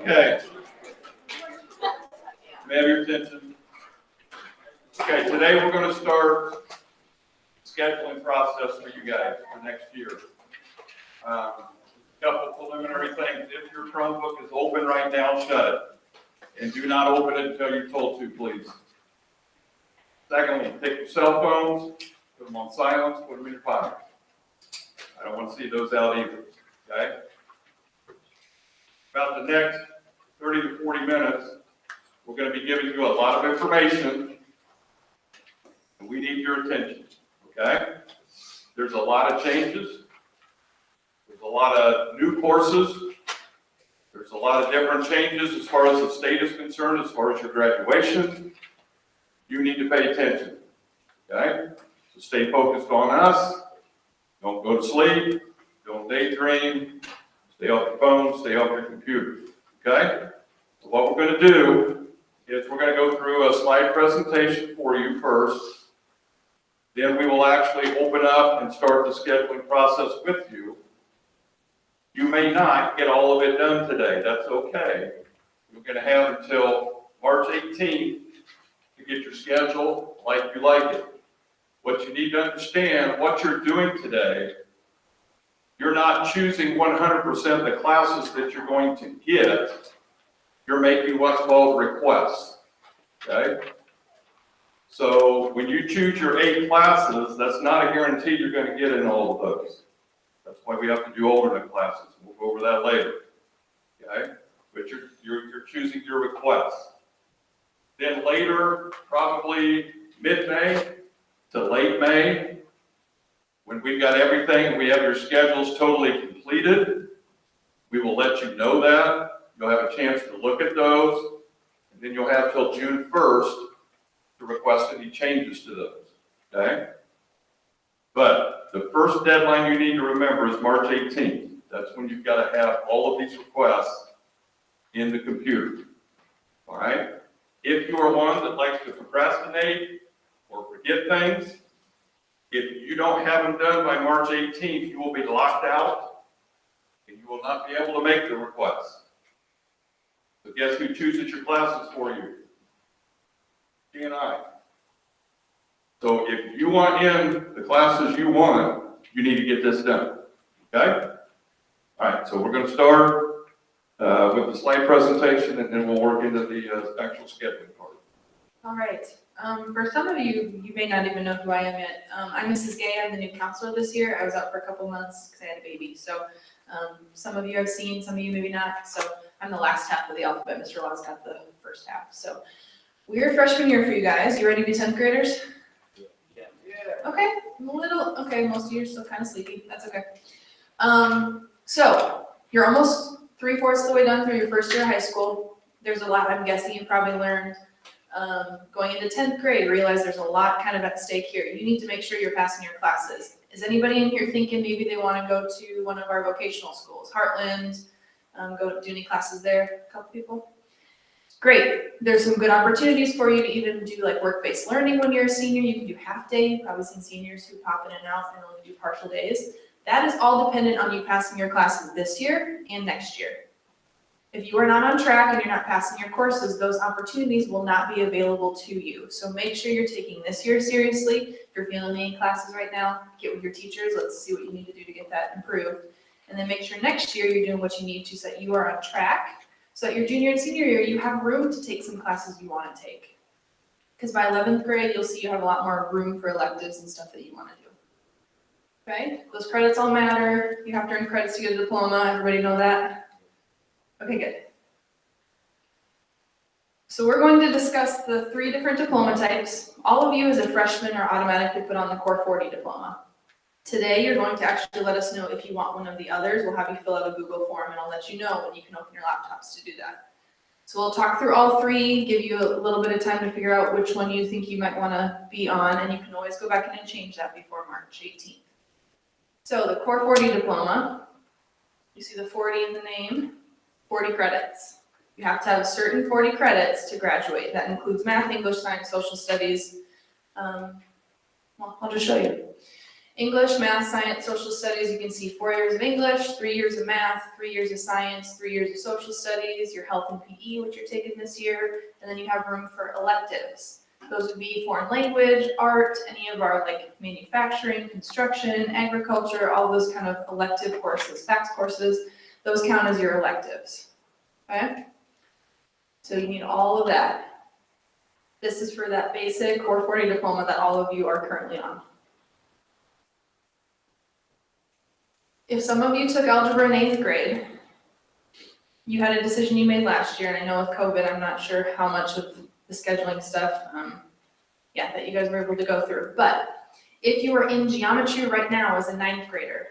Okay. May I have your attention? Okay, today we're going to start the scheduling process for you guys for next year. A couple preliminary things. If your Chromebook is open right now, shut it. And do not open it until you're told to, please. Secondly, take your cell phones, put them on silence, put them in your pocket. I don't want to see those out either, okay? About the next 30 to 40 minutes, we're going to be giving you a lot of information, and we need your attention, okay? There's a lot of changes. There's a lot of new courses. There's a lot of different changes as far as the state is concerned, as far as your graduation. You need to pay attention, okay? So stay focused on us. Don't go to sleep. Don't daydream. Stay off your phone. Stay off your computer, okay? So what we're going to do is we're going to go through a slide presentation for you first. Then we will actually open up and start the scheduling process with you. You may not get all of it done today. That's okay. You're going to have until March 18th to get your schedule like you like it. What you need to understand, what you're doing today, you're not choosing 100% the classes that you're going to get. You're making what's called requests, okay? So when you choose your 8 classes, that's not a guarantee you're going to get in all of those. That's why we have to do alternate classes. We'll go over that later, okay? But you're choosing your requests. Then later, probably mid-May to late May, when we've got everything, we have your schedules totally completed, we will let you know that. You'll have a chance to look at those, and then you'll have till June 1st to request any changes to those, okay? But the first deadline you need to remember is March 18th. That's when you've got to have all of these requests in the computer, all right? If you are one that likes to procrastinate or forget things, if you don't have them done by March 18th, you will be locked out and you will not be able to make the requests. So guess who chooses your classes for you? C&I. So if you want in the classes you want, you need to get this done, okay? All right, so we're going to start with the slide presentation, and then we'll work into the actual scheduling part. All right. For some of you, you may not even know who I am yet. I'm Mrs. Gay. I'm the new counselor this year. I was out for a couple months because I had a baby. So some of you I've seen, some of you maybe not. So I'm the last half of the alphabet. Mr. Law's got the first half. So we're freshman year for you guys. You ready to be 10th graders? Yeah. Okay. I'm a little, okay, most of you are still kind of sleepy. That's okay. So you're almost 3/4 of the way done through your first year of high school. There's a lot I'm guessing you probably learned. Going into 10th grade, realize there's a lot kind of at stake here. You need to make sure you're passing your classes. Is anybody in here thinking maybe they want to go to one of our vocational schools? Heartland, go do any classes there? A couple people? Great. There's some good opportunities for you to even do like work-based learning when you're a senior. You can do half day. You've probably seen seniors who pop in and out and only do partial days. That is all dependent on you passing your classes this year and next year. If you are not on track and you're not passing your courses, those opportunities will not be available to you. So make sure you're taking this year seriously. If you're failing any classes right now, get with your teachers. Let's see what you need to do to get that improved. And then make sure next year you're doing what you need to so that you are on track. So that your junior and senior year, you have room to take some classes you want to take. Because by 11th grade, you'll see you have a lot more room for electives and stuff that you want to do. Okay, those credits all matter. You have to earn credits to get a diploma. Everybody know that? Okay, good. So we're going to discuss the 3 different diploma types. All of you as a freshman are automatically put on the Core 40 diploma. Today, you're going to actually let us know if you want one of the others. We'll have you fill out a Google form and I'll let you know when you can open your laptops to do that. So we'll talk through all 3, give you a little bit of time to figure out which one you think you might want to be on, and you can always go back in and change that before March 18th. So the Core 40 diploma, you see the 40 in the name, 40 credits. You have to have a certain 40 credits to graduate. That includes math, English, science, social studies. Well, I'll just show you. English, math, science, social studies, you can see 4 years of English, 3 years of math, 3 years of science, 3 years of social studies, your health and PE, which you're taking this year, and then you have room for electives. Those would be foreign language, art, any of our like manufacturing, construction, agriculture, all those kind of elective courses, FACS courses, those count as your electives, okay? So you need all of that. This is for that basic Core 40 diploma that all of you are currently on. If some of you took algebra in 8th grade, you had a decision you made last year, and I know with COVID, I'm not sure how much of the scheduling stuff, that you guys were able to go through. But if you are in geometry right now as a 9th grader,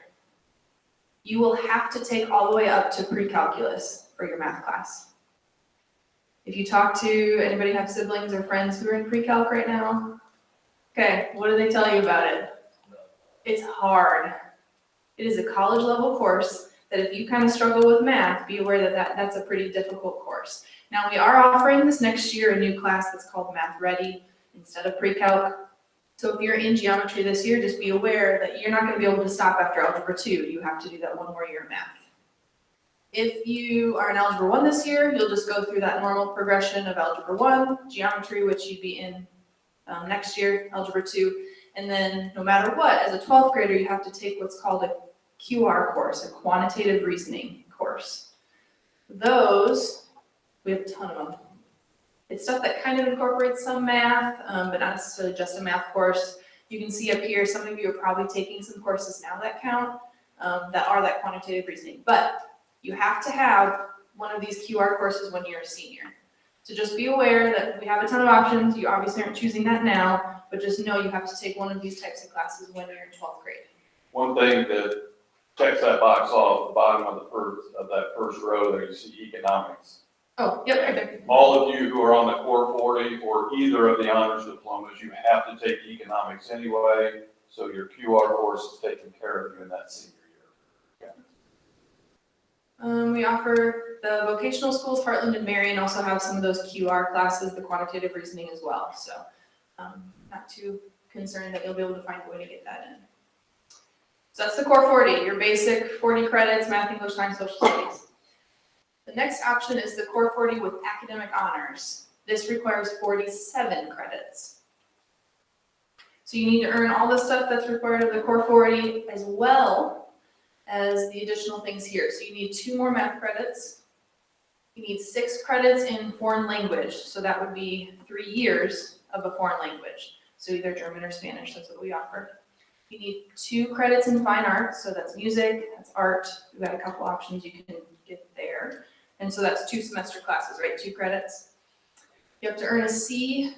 you will have to take all the way up to pre-calculus for your math class. If you talk to anybody have siblings or friends who are in pre-calc right now, okay, what do they tell you about it? It's hard. It is a college level course that if you kind of struggle with math, be aware that that's a pretty difficult course. Now we are offering this next year a new class that's called Math Ready instead of pre-calc. So if you're in geometry this year, just be aware that you're not going to be able to stop after Algebra 2. You have to do that one more year of math. If you are in Algebra 1 this year, you'll just go through that normal progression of Algebra 1, geometry, which you'd be in next year, Algebra 2. And then no matter what, as a 12th grader, you have to take what's called a QR course, a quantitative reasoning course. Those, we have a ton of them. It's stuff that kind of incorporates some math, but not necessarily just a math course. You can see up here, some of you are probably taking some courses now that count, that are that quantitative reasoning. But you have to have one of these QR courses when you're a senior. So just be aware that we have a ton of options. You obviously aren't choosing that now, but just know you have to take one of these types of classes when you're in 12th grade. One thing that checks that box off the bottom of that first row there, you see economics. Oh, yep, right there. All of you who are on the Core 40 or either of the honors diplomas, you have to take economics anyway, so your QR course is taking care of you in that senior year. We offer the vocational schools, Heartland and Marion also have some of those QR classes, the quantitative reasoning as well. So not too concerned that you'll be able to find a way to get that in. So that's the Core 40, your basic 40 credits, math, English, science, social studies. The next option is the Core 40 with academic honors. This requires 47 credits. So you need to earn all the stuff that's required of the Core 40 as well as the additional things here. So you need 2 more math credits. You need 6 credits in foreign language. So that would be 3 years of a foreign language. So either German or Spanish, that's what we offer. You need 2 credits in fine arts. So that's music, that's art. We've got a couple options you can get there. And so that's 2 semester classes, right? 2 credits. You have to earn a C-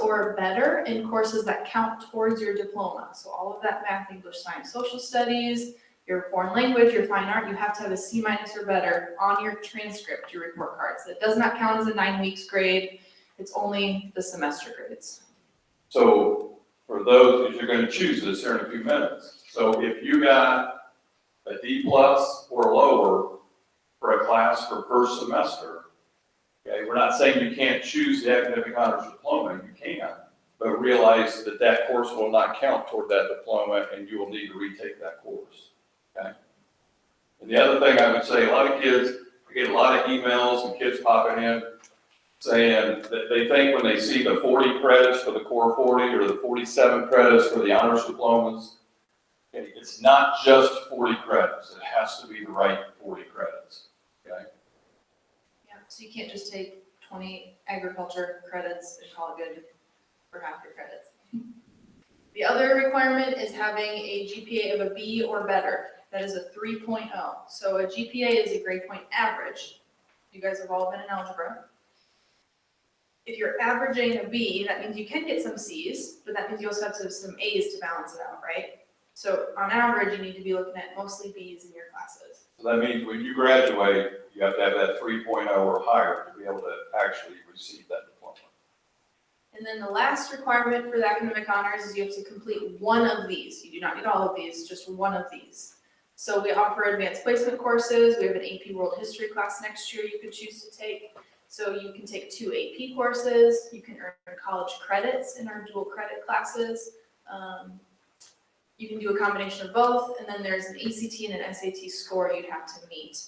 or better in courses that count towards your diploma. So all of that math, English, science, social studies, your foreign language, your fine art, you have to have a C- or better on your transcript, your report cards. That does not count as a 9 weeks grade. It's only the semester grades. So for those, you're going to choose this here in a few minutes. So if you got a D+ or lower for a class for first semester, okay, we're not saying you can't choose the academic honors diploma, you can, but realize that that course will not count toward that diploma and you will need to retake that course, okay? And the other thing I would say, a lot of kids, I get a lot of emails and kids popping in saying that they think when they see the 40 credits for the Core 40 or the 47 credits for the honors diplomas, okay, it's not just 40 credits, it has to be the right 40 credits. Okay. Yeah, so you can't just take 20 agriculture credits and call it good for half your credits. The other requirement is having a GPA of a B or better. That is a 3.0. So a GPA is a grade point average. You guys have all been in algebra. If you're averaging a B, that means you can get some C's, but that means you also have to have some A's to balance it out, right? So on average, you need to be looking at mostly B's in your classes. So that means when you graduate, you have to have that 3.0 or higher to be able to actually receive that diploma. And then the last requirement for the academic honors is you have to complete one of these. You do not need all of these, just one of these. So we offer advanced placement courses. We have an AP World History class next year you could choose to take. So you can take 2 AP courses. You can earn college credits in our dual credit classes. You can do a combination of both, and then there's an ACT and an SAT score you'd have to meet.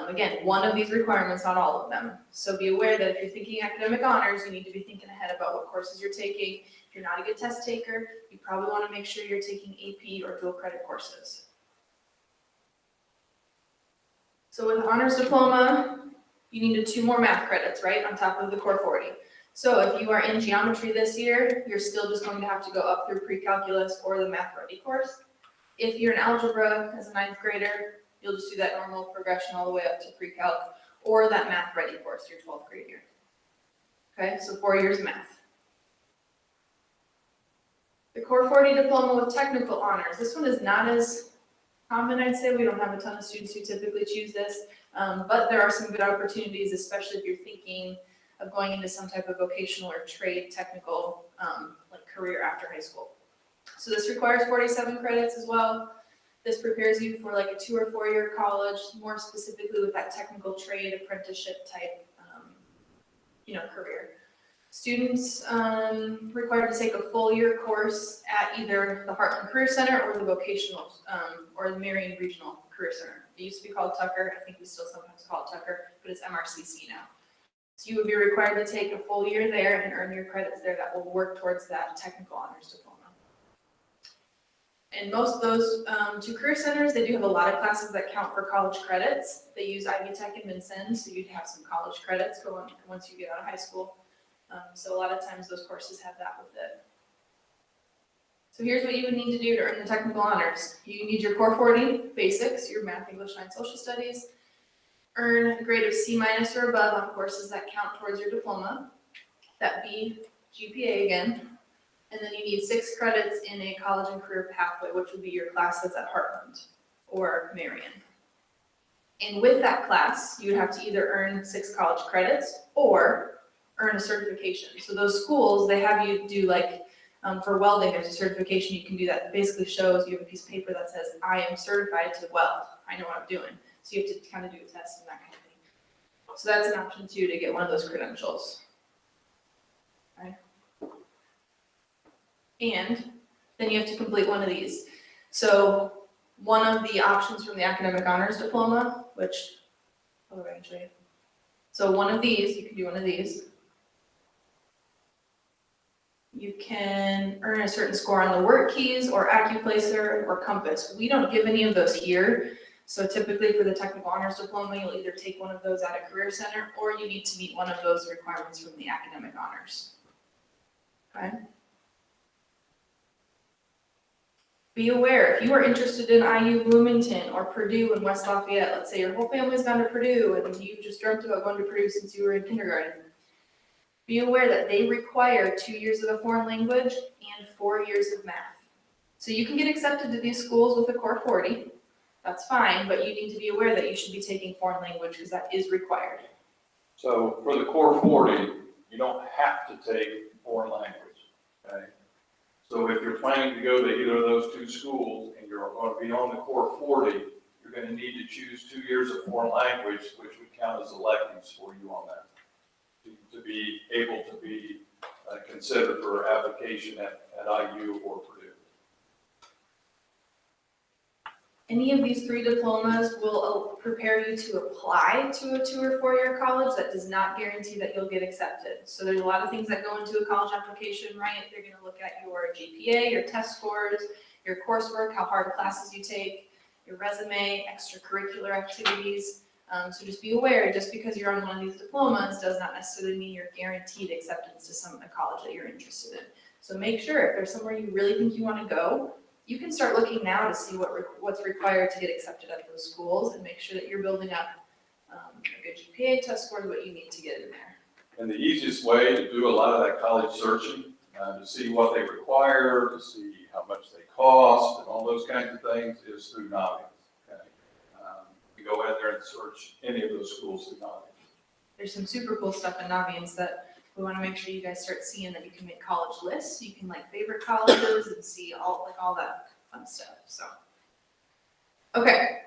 Again, one of these requirements, not all of them. So be aware that if you're thinking academic honors, you need to be thinking ahead about what courses you're taking. If you're not a good test taker, you probably want to make sure you're taking AP or dual credit courses. So with honors diploma, you needed 2 more math credits, right, on top of the core 40. So if you are in geometry this year, you're still just going to have to go up through pre-calculus or the math ready course. If you're in algebra as a 9th grader, you'll just do that normal progression all the way up to pre-calc or that math ready course your 12th grade year. Okay, so 4 years of math. The core 40 diploma with technical honors. This one is not as common, I'd say. We don't have a ton of students who typically choose this, but there are some good opportunities, especially if you're thinking of going into some type of vocational or trade technical like career after high school. So this requires 47 credits as well. This prepares you for like a 2 or 4 year college, more specifically with that technical trade apprenticeship type, career. Students required to take a full year course at either the Heartland Career Center or the vocational or the Marion Regional Career Center. It used to be called Tucker. I think we still sometimes call it Tucker, but it's MRCC now. So you would be required to take a full year there and earn your credits there that will work towards that technical honors diploma. And most of those 2 career centers, they do have a lot of classes that count for college credits. They use Ivy Tech and Vincennes, so you'd have some college credits going once you get out of high school. So a lot of times those courses have that with it. So here's what you would need to do to earn the technical honors. You need your core 40 basics, your math, English, and social studies. Earn a grade of C- or above on courses that count towards your diploma. That B GPA again. And then you need 6 credits in a college and career pathway, which would be your class that's at Heartland or Marion. And with that class, you would have to either earn 6 college credits or earn a certification. So those schools, they have you do like, for welding, there's a certification you can do that basically shows you have a piece of paper that says, I am certified to weld. I know what I'm doing. So you have to kind of do a test and that kind of thing. So that's an option too to get one of those credentials. Okay. And then you have to complete one of these. So one of the options from the academic honors diploma, which, I'll go ahead and show you. So one of these, you can do one of these. You can earn a certain score on the work keys or AccuPlacer or Compass. We don't give any of those here. So typically for the technical honors diploma, you'll either take one of those at a career center or you need to meet one of those requirements from the academic honors. Okay. Be aware, if you are interested in IU Bloomington or Purdue and West Lafayette, let's say your whole family's gone to Purdue and you just dreamt about going to Purdue since you were in kindergarten, be aware that they require 2 years of a foreign language and 4 years of math. So you can get accepted to these schools with a core 40, that's fine, but you need to be aware that you should be taking foreign language because that is required. So for the core 40, you don't have to take foreign language, okay? So if you're planning to go to either of those 2 schools and you're going to be on the core 40, you're going to need to choose 2 years of foreign language, which would count as electives for you on that, to be able to be considered for application at IU or Purdue. Any of these 3 diplomas will prepare you to apply to a 2 or 4 year college. That does not guarantee that you'll get accepted. So there's a lot of things that go into a college application, right? They're going to look at your GPA, your test scores, your coursework, how hard classes you take, your resume, extracurricular activities. So just be aware, just because you're on one of these diplomas does not necessarily mean you're guaranteed acceptance to a college that you're interested in. So make sure if there's somewhere you really think you want to go, you can start looking now to see what's required to get accepted at those schools and make sure that you're building up a good GPA, test scores, what you need to get in there. And the easiest way to do a lot of that college searching, to see what they require, to see how much they cost, and all those kinds of things, is through Naviance. Okay? You go in there and search any of those schools through Naviance. There's some super cool stuff in Naviance that we want to make sure you guys start seeing, that you can make college lists. You can like favorite colleges and see all that fun stuff. So, okay.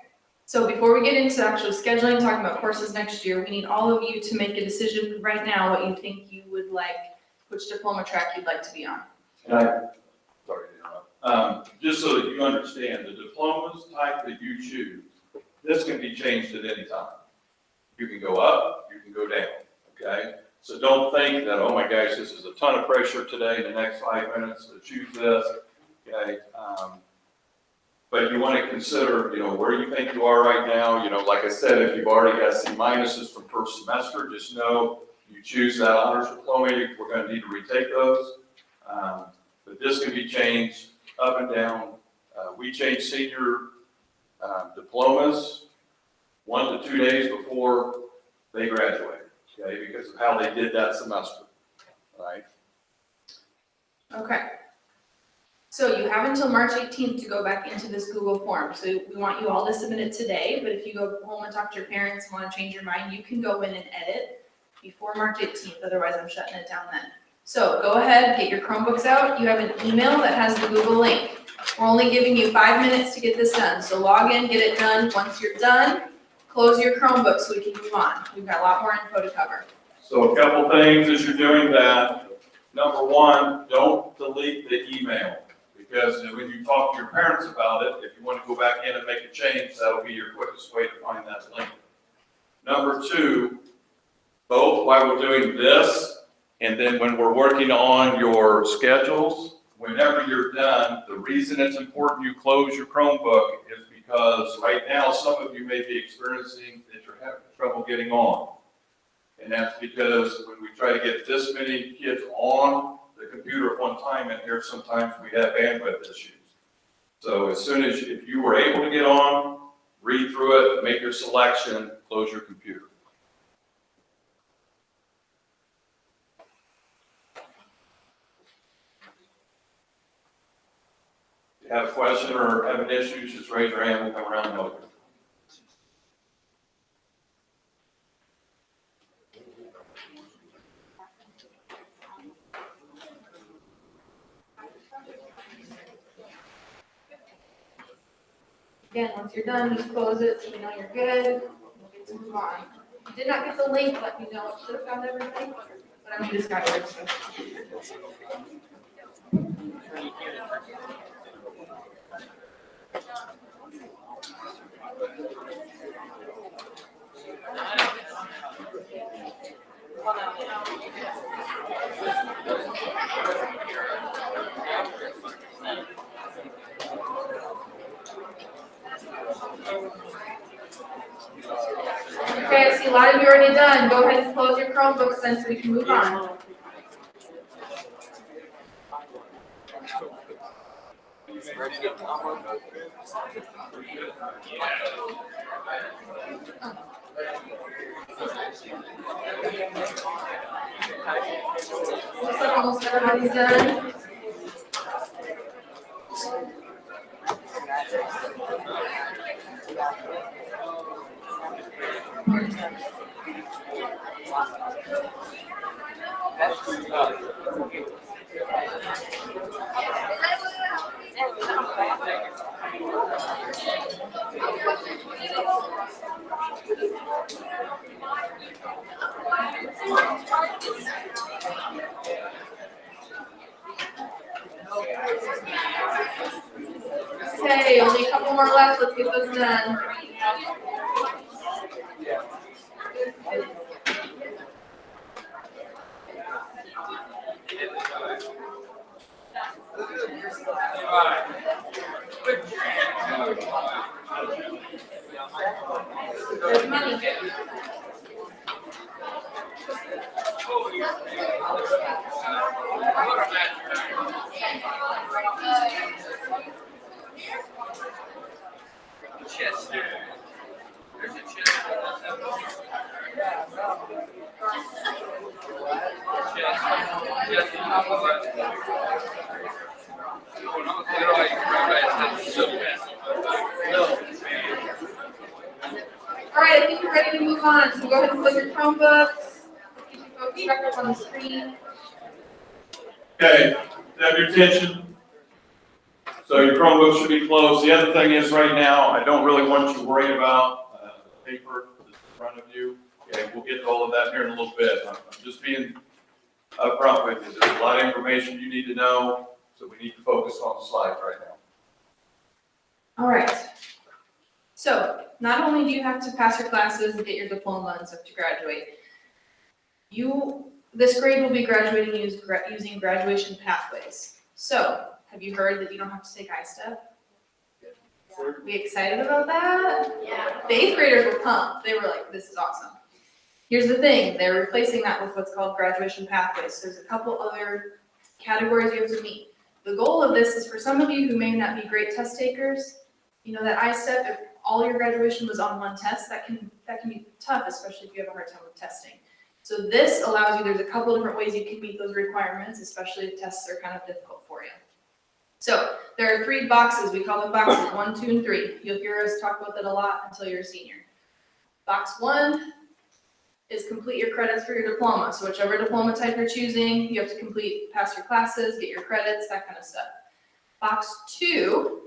So before we get into actually scheduling, talking about courses next year, we need all of you to make a decision right now what you think you would like, which diploma track you'd like to be on. And sorry to interrupt. Just so that you understand, the diplomas type that you choose, this can be changed at any time. You can go up, you can go down, okay? So don't think that, oh my gosh, this is a ton of pressure today, in the next 5 minutes to choose this, okay? But you want to consider, where you think you are right now. Like I said, if you've already got C minuses from first semester, just know you choose that honors diploma, we're going to need to retake those. But this can be changed up and down. We change senior diplomas 1 to 2 days before they graduate, okay, because of how they did that semester, right? Okay. So you have until March 18th to go back into this Google form. So we want you all to submit it today, but if you go home and talk to your parents and want to change your mind, you can go in and edit before March 18th, otherwise I'm shutting it down then. So go ahead, get your Chromebooks out. You have an email that has the Google link. We're only giving you 5 minutes to get this done. So log in, get it done. Once you're done, close your Chromebook so we can move on. We've got a lot more info to cover. So a couple things as you're doing that. Number one, don't delete the email, because when you talk to your parents about it, if you want to go back in and make a change, that'll be your quickest way to find that link. Number two, both while we're doing this and then when we're working on your schedules, whenever you're done, the reason it's important you close your Chromebook is because right now some of you may be experiencing that you're having trouble getting on. And that's because when we try to get this many kids on the computer at one time in here, sometimes we have bandwidth issues. So as soon as, if you were able to get on, read through it, make your selection, close your computer. If you have a question or have an issue, just raise your hand, we'll come around and help you. Again, once you're done, just close it so we know you're good. We'll get to move on. If you did not get the link, let me know. Should have found everything, but I'm new to Skyward, so. Okay, I see a lot of you already done. Go ahead and close your Chromebooks then so we can move on. Looks like almost everybody's done. Okay, only a couple more left. Let's get those done. There's money. Chest. There's a chest. All right, I think we're ready to move on. So go ahead and close your Chromebooks. Keep your folks back up on the screen. Okay, have your attention. So your Chromebook should be closed. The other thing is right now, I don't really want you worried about the paper that's in front of you. Okay, we'll get to all of that here in a little bit. I'm just being upfront with you. There's a lot of information you need to know. So we need to focus on the slides right now. All right. So not only do you have to pass your classes and get your diploma and stuff to graduate, this grade will be graduating using graduation pathways. So have you heard that you don't have to take I-STEP? We excited about that? Yeah. The 8th graders were pumped. They were like, this is awesome. Here's the thing, they're replacing that with what's called graduation pathways. There's a couple other categories you have to meet. The goal of this is for some of you who may not be great test takers, you know, that I-STEP, if all your graduation was on one test, that can be tough, especially if you have a hard time with testing. So this allows you, there's a couple different ways you can meet those requirements, especially if tests are kind of difficult for you. So there are 3 boxes, we call them boxes, 1, 2, and 3. You'll hear us talk about that a lot until you're a senior. Box 1 is complete your credits for your diploma. So whichever diploma type you're choosing, you have to complete, pass your classes, get your credits, that kind of stuff. Box 2,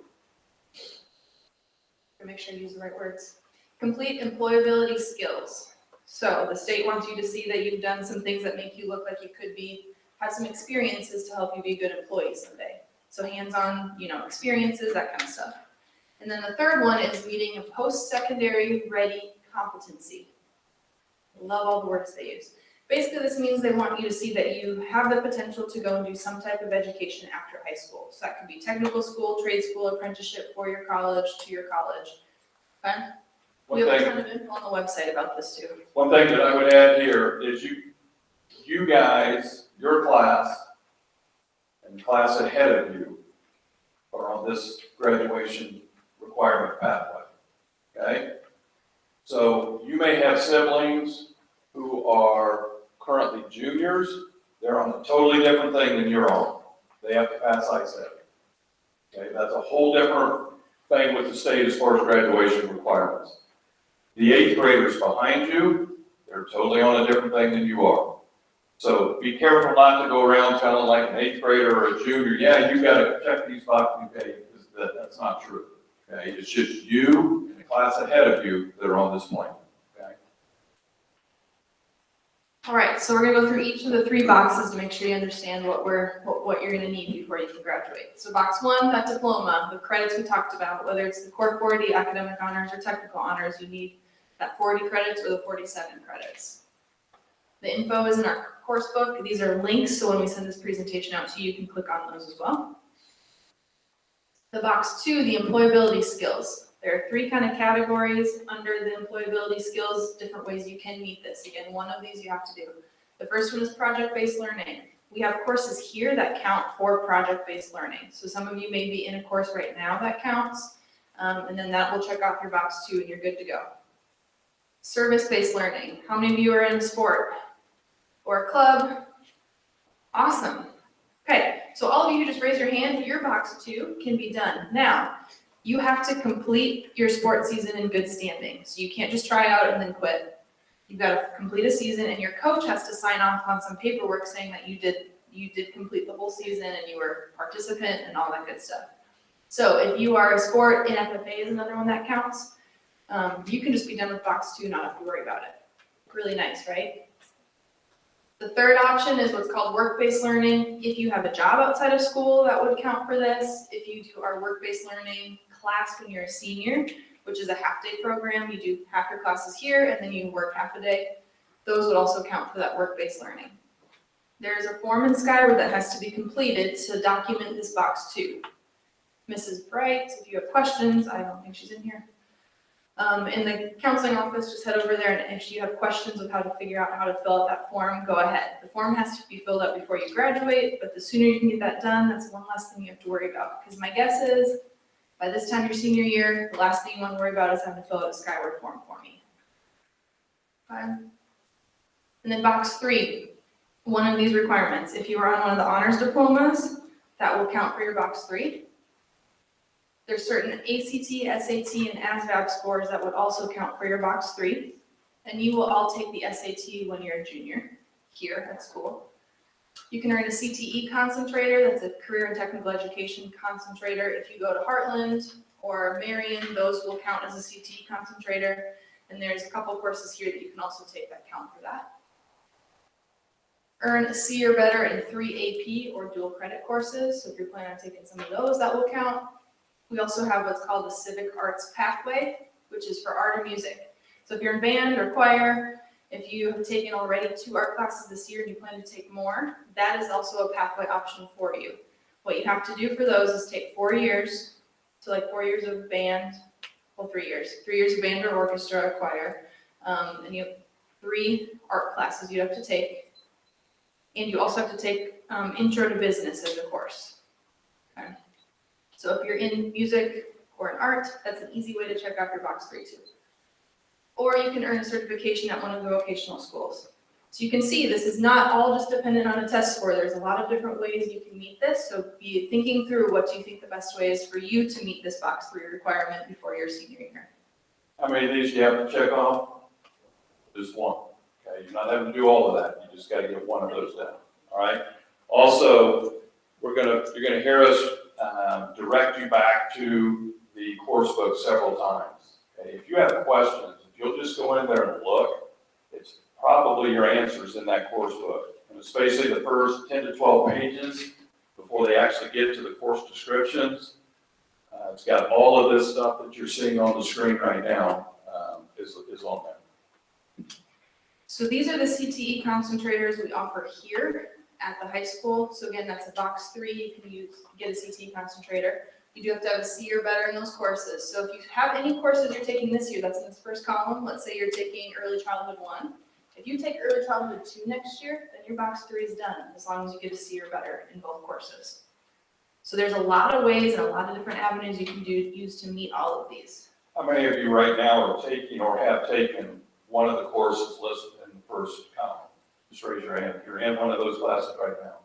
to make sure I use the right words, complete employability skills. So the state wants you to see that you've done some things that make you look like you could have some experiences to help you be a good employee someday. So hands-on, experiences, that kind of stuff. And then the third one is meeting a post-secondary ready competency. Love all the words they use. Basically, this means they want you to see that you have the potential to go and do some type of education after high school. So that could be technical school, trade school, apprenticeship, 4-year college, 2-year college. Okay? We have a ton of info on the website about this too. One thing that I would add here is you guys, your class, and the class ahead of you are on this graduation requirement pathway, okay? So you may have siblings who are currently juniors. They're on a totally different thing than you're on. They have to pass I-STEP. Okay, that's a whole different thing with the state as far as graduation requirements. The 8th graders behind you, they're totally on a different thing than you are. So be careful not to go around telling like an 8th grader or a junior, yeah, you gotta check these boxes, okay, because that's not true. Okay, it's just you and the class ahead of you that are on this plan. Okay. All right, so we're gonna go through each of the 3 boxes to make sure you understand what you're gonna need before you can graduate. So box 1, that diploma, the credits we talked about, whether it's the core 40, academic honors, or technical honors, you need that 40 credits or the 47 credits. The info is in our course book. These are links, so when we send this presentation out to you, you can click on those as well. The box 2, the employability skills. There are 3 kind of categories under the employability skills, different ways you can meet this. Again, one of these you have to do. The first one is project-based learning. We have courses here that count for project-based learning. So some of you may be in a course right now that counts, and then that will check off your box 2 and you're good to go. Service-based learning. How many of you are in a sport or a club? Awesome. Okay, so all of you who just raise your hand, your box 2 can be done. Now, you have to complete your sports season in good standing. So you can't just try out and then quit. You've got to complete a season, and your coach has to sign off on some paperwork saying that you did complete the whole season and you were a participant and all that good stuff. So if you are a sport, NFFA is another one that counts. You can just be done with box 2, not have to worry about it. Really nice, right? The third option is what's called work-based learning. If you have a job outside of school, that would count for this. If you do our work-based learning class when you're a senior, which is a half-day program, you do half your classes here and then you work half a day. Those would also count for that work-based learning. There's a form in Skyward that has to be completed to document this box 2. Mrs. Bright, if you have questions, I don't think she's in here. In the counseling office, just head over there, and if you have questions of how to figure out how to fill out that form, go ahead. The form has to be filled out before you graduate, but the sooner you can get that done, that's one less thing you have to worry about. Because my guess is, by this time your senior year, the last thing you want to worry about is having to fill out a Skyward form for me. Fine. And then box 3, one of these requirements. If you are on one of the honors diplomas, that will count for your box 3. There's certain ACT, SAT, and ASVAB scores that would also count for your box 3. And you will all take the SAT when you're a junior here at school. You can earn a CTE concentrator, that's a career and technical education concentrator. If you go to Heartland or Marion, those will count as a CTE concentrator. And there's a couple courses here that you can also take that count for that. earn a C or better in 3 AP or dual credit courses. So if you're planning on taking some of those, that will count. We also have what's called the Civic Arts Pathway, which is for art or music. So if you're in band or choir, if you have taken already 2 art classes this year and you plan to take more, that is also a pathway option for you. What you have to do for those is take 4 years, so like 4 years of band, well, 3 years. 3 years of band or orchestra or choir, and you have 3 art classes you have to take. And you also have to take Intro to Business as a course. Okay. So if you're in music or in art, that's an easy way to check off your box 3 too. Or you can earn a certification at one of the vocational schools. So you can see this is not all just dependent on a test score. There's a lot of different ways you can meet this. So be thinking through what do you think the best way is for you to meet this box 3 requirement before your senior year. How many of these do you have to check off? Just one. Okay, you're not having to do all of that. You just got to get one of those down. All right. Also, you're gonna hear us direct you back to the course book several times. Okay, if you have questions, if you'll just go in there and look, it's probably your answers in that course book. And especially the first 10 to 12 pages before they actually get to the course descriptions. It's got all of this stuff that you're seeing on the screen right now is on there. So these are the CTE concentrators we offer here at the high school. So again, that's a box 3. You can get a CTE concentrator. You do have to have a C or better in those courses. So if you have any courses you're taking this year, that's in this first column. Let's say you're taking Early Childhood 1. If you take Early Childhood 2 next year, then your box 3 is done, as long as you get a C or better in both courses. So there's a lot of ways and a lot of different avenues you can use to meet all of these. How many of you right now are taking or have taken one of the courses listed in the first column? Just raise your hand if you're in one of those classes right now.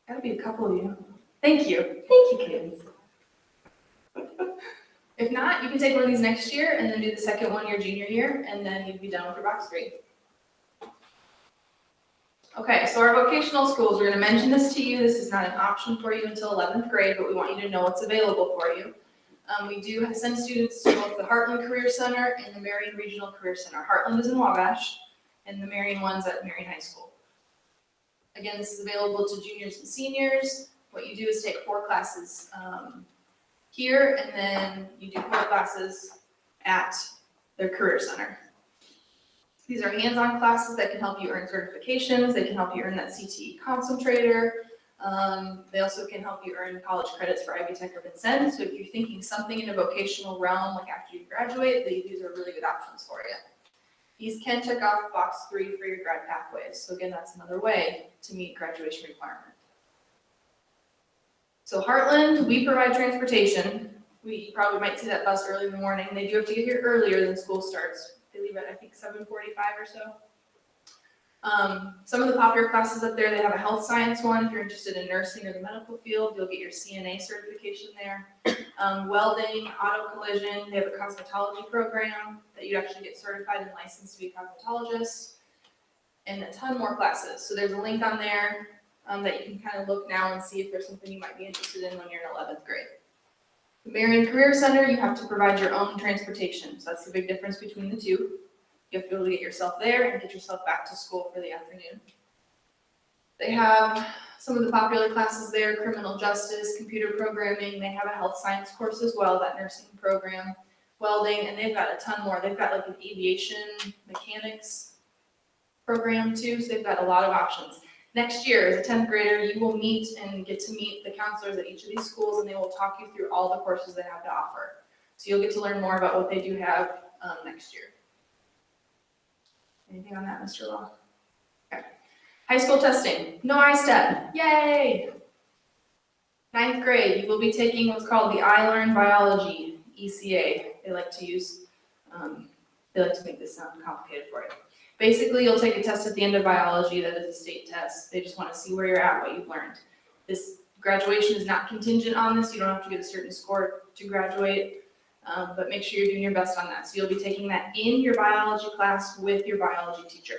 Gotta be a couple of you. Thank you. Thank you, kids. If not, you can take one of these next year and then do the second one your junior year, and then you'd be done with your box 3. Okay, so our vocational schools, we're gonna mention this to you. This is not an option for you until 11th grade, but we want you to know what's available for you. We do send students to both the Heartland Career Center and the Marion Regional Career Center. Heartland is in Wabash, and the Marion one's at Marion High School. Again, this is available to juniors and seniors. What you do is take 4 classes here, and then you do 4 classes at their Career Center. These are hands-on classes that can help you earn certifications. They can help you earn that CTE concentrator. They also can help you earn college credits for Ivy Tech or Vincent. So if you're thinking something in a vocational realm, like after you graduate, these are really good options for you. These can check off box 3 for your grad pathways. So again, that's another way to meet graduation requirement. So Heartland, we provide transportation. You probably might see that bus early in the morning. They do have to get here earlier than school starts. They leave at, I think, 7:45 or so. Some of the popular classes up there, they have a health science one. If you're interested in nursing or the medical field, you'll get your CNA certification there. Welding, auto collision, they have a cosmetology program that you actually get certified and licensed to be a cosmetologist, and a ton more classes. So there's a link on there that you can kind of look now and see if there's something you might be interested in when you're in 11th grade. The Marion Career Center, you have to provide your own transportation. So that's the big difference between the two. You have to be able to get yourself there and get yourself back to school for the afternoon. They have some of the popular classes there: criminal justice, computer programming. They have a health science course as well, that nursing program, welding, and they've got a ton more. They've got like an aviation mechanics program too, so they've got a lot of options. Next year, as a 10th grader, you will meet and get to meet the counselors at each of these schools, and they will talk you through all the courses they have to offer. So you'll get to learn more about what they do have next year. Anything on that, Mr. Law? Okay. High school testing, no I-STEP, yay! 9th grade, you will be taking what's called the I Learn Biology, ECA. They like to make this sound complicated for you. Basically, you'll take a test at the end of biology that is a state test. They just want to see where you're at, what you've learned. This graduation is not contingent on this. You don't have to get a certain score to graduate. But make sure you're doing your best on that. So you'll be taking that in your biology class with your biology teacher.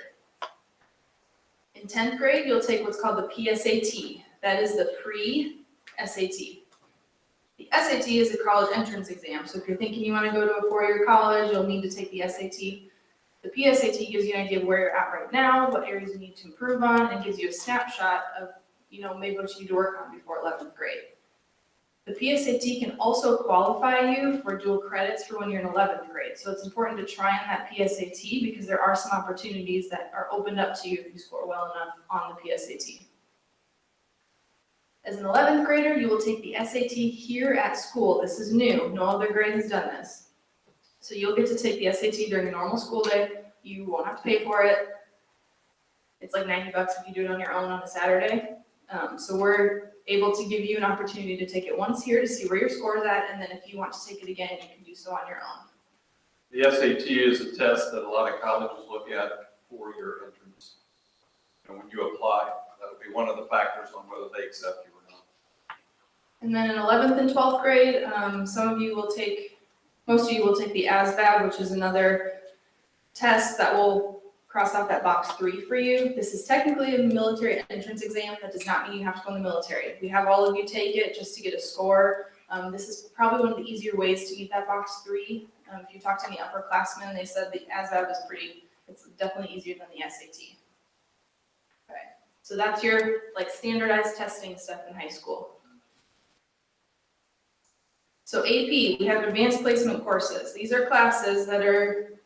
In 10th grade, you'll take what's called the PSAT. That is the pre-SAT. The SAT is a college entrance exam. So if you're thinking you want to go to a 4-year college, you'll need to take the SAT. The PSAT gives you an idea of where you're at right now, what areas you need to improve on, and gives you a snapshot of, maybe what you need to work on before 11th grade. The PSAT can also qualify you for dual credits for when you're in 11th grade. So it's important to try on that PSAT because there are some opportunities that are opened up to you if you score well enough on the PSAT. As an 11th grader, you will take the SAT here at school. This is new. No other grade has done this. So you'll get to take the SAT during a normal school day. You won't have to pay for it. It's like $90 if you do it on your own on a Saturday. So we're able to give you an opportunity to take it once here to see where your score is at, and then if you want to take it again, you can do so on your own. The SAT is a test that a lot of colleges look at for your entrance. And when you apply, that'll be one of the factors on whether they accept you or not. And then in 11th and 12th grade, most of you will take the ASVAB, which is another test that will cross off that box 3 for you. This is technically a military entrance exam. That does not mean you have to go in the military. We have all of you take it just to get a score. This is probably one of the easier ways to meet that box 3. If you talk to any upperclassmen, they said the ASVAB is it's definitely easier than the SAT. Okay, so that's your standardized testing stuff in high school. So AP, we have advanced placement courses. These are classes that are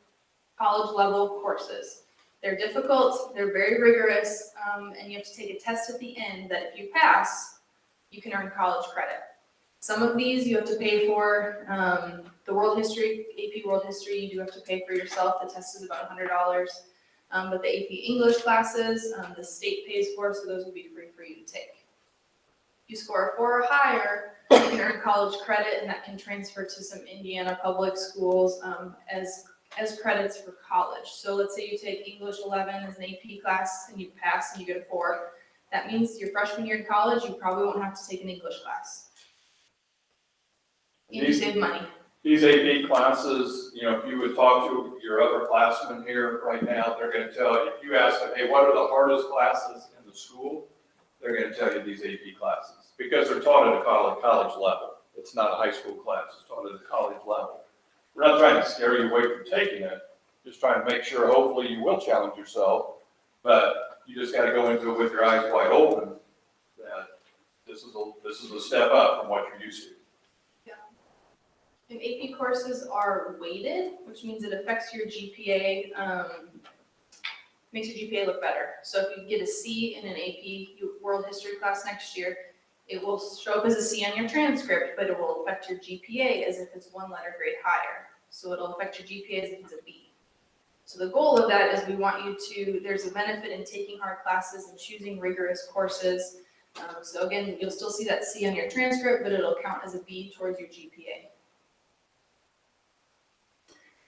college level courses. They're difficult, they're very rigorous, and you have to take a test at the end that if you pass, you can earn college credit. Some of these you have to pay for. The world history, AP world history, you do have to pay for yourself. The test is about $100. But the AP English classes, the state pays for, so those will be free for you to take. If you score a 4 or higher, you can earn college credit, and that can transfer to some Indiana public schools as credits for college. So let's say you take English 11 as an AP class and you pass and you get a 4. That means your freshman year in college, you probably won't have to take an English class. And you save money. These AP classes, if you would talk to your upperclassmen here right now, they're going to tell you, if you ask them, hey, what are the hardest classes in the school? They're going to tell you these AP classes because they're taught at a college level. It's not a high school class, it's taught at a college level. We're not trying to scare you away from taking it, just trying to make sure hopefully you will challenge yourself, but you just got to go into it with your eyes wide open that this is a step up from what you're used to. And AP courses are weighted, which means it affects your GPA, makes your GPA look better. So if you get a C in an AP World History class next year, it will show up as a C on your transcript, but it will affect your GPA as if it's 1 letter grade higher. So it'll affect your GPA as if it's a B. So the goal of that is we want you to, there's a benefit in taking hard classes and choosing rigorous courses. So again, you'll still see that C on your transcript, but it'll count as a B towards your GPA.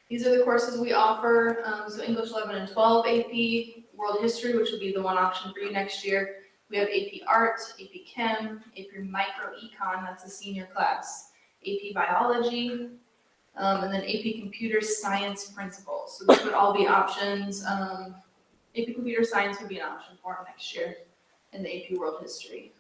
These are the courses we offer. So English 11 and 12 AP, World History, which will be the one option for you next year. We have AP Art, AP Chem, AP Micro Econ, that's a senior class, AP Biology, and then AP Computer Science Principles. So these would all be options. AP Computer Science would be an option for them next year in the AP World History.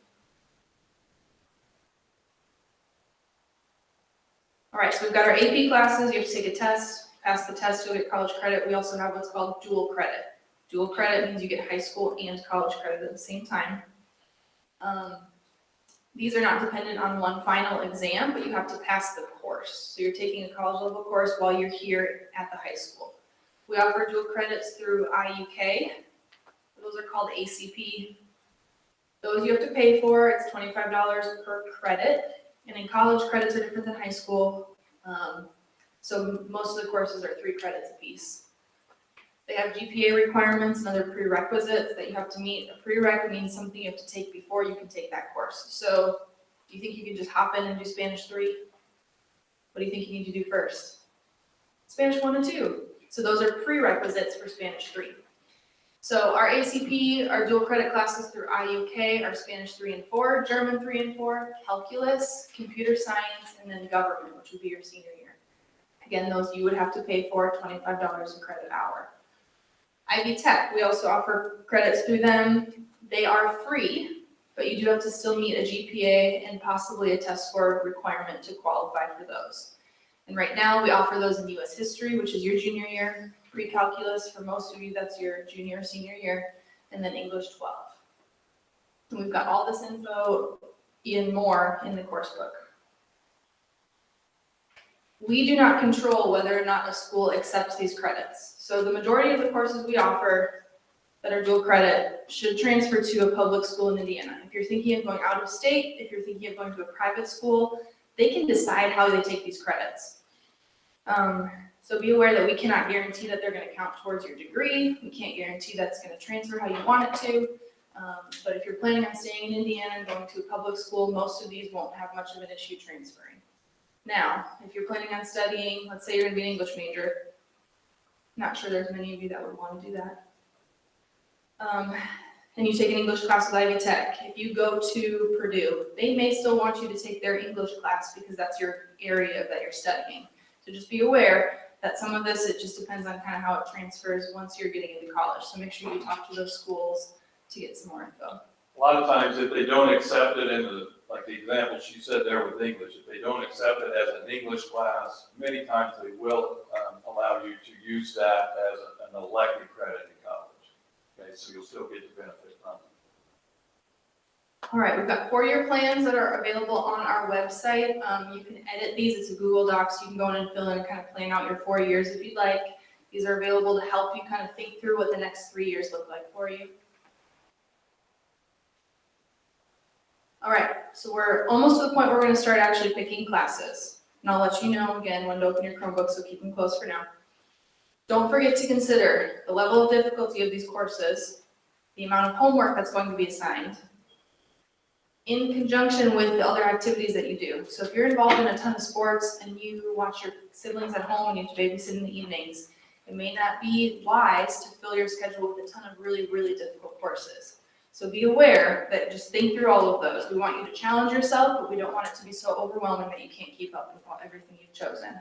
All right, so we've got our AP classes. You have to take a test. Pass the test, you'll get college credit. We also have what's called dual credit. Dual credit means you get high school and college credit at the same time. These are not dependent on one final exam, but you have to pass the course. So you're taking a college level course while you're here at the high school. We offer dual credits through IUK. Those are called ACP. Those you have to pay for. It's $25 per credit. And in college, credits are different than high school. So most of the courses are 3 credits apiece. They have GPA requirements and other prerequisites that you have to meet. A prereq means something you have to take before you can take that course. So do you think you can just hop in and do Spanish 3? What do you think you need to do first? Spanish 1 and 2. So those are prerequisites for Spanish 3. So our ACP, our dual credit classes through IUK are Spanish 3 and 4, German 3 and 4, calculus, computer science, and then government, which would be your senior year. Again, those you would have to pay for $25 a credit hour. Ivy Tech, we also offer credits through them. They are free, but you do have to still meet a GPA and possibly a test score requirement to qualify for those. And right now we offer those in US History, which is your junior year, pre-calculus for most of you, that's your junior or senior year, and then English 12. And we've got all this info and more in the course book. We do not control whether or not a school accepts these credits. So the majority of the courses we offer that are dual credit should transfer to a public school in Indiana. If you're thinking of going out of state, if you're thinking of going to a private school, they can decide how they take these credits. So be aware that we cannot guarantee that they're going to count towards your degree. We can't guarantee that's going to transfer how you want it to. But if you're planning on staying in Indiana and going to a public school, most of these won't have much of an issue transferring. Now, if you're planning on studying, let's say you're going to be an English major, not sure there's many of you that would want to do that. And you take an English class with Ivy Tech, if you go to Purdue, they may still want you to take their English class because that's your area that you're studying. So just be aware that some of this, it just depends on kind of how it transfers once you're getting into college. So make sure you talk to those schools to get some more info. A lot of times, if they don't accept it in the, like the example she said there with English, if they don't accept it as an English class, many times they will allow you to use that as an elective credit in college. Okay, so you'll still get the benefit from it. All right, we've got 4-year plans that are available on our website. You can edit these. It's a Google Docs. You can go in and fill in and kind of plan out your 4 years if you'd like. These are available to help you kind of think through what the next 3 years look like for you. All right, so we're almost to the point where we're going to start actually picking classes. And I'll let you know again when to open your Chromebook, so keep them closed for now. Don't forget to consider the level of difficulty of these courses, the amount of homework that's going to be assigned, in conjunction with the other activities that you do. So if you're involved in a ton of sports and you watch your siblings at home and you have to babysit in the evenings, it may not be wise to fill your schedule with a ton of really, really difficult courses. So be aware that just think through all of those. We want you to challenge yourself, but we don't want it to be so overwhelming that you can't keep up with everything you've chosen.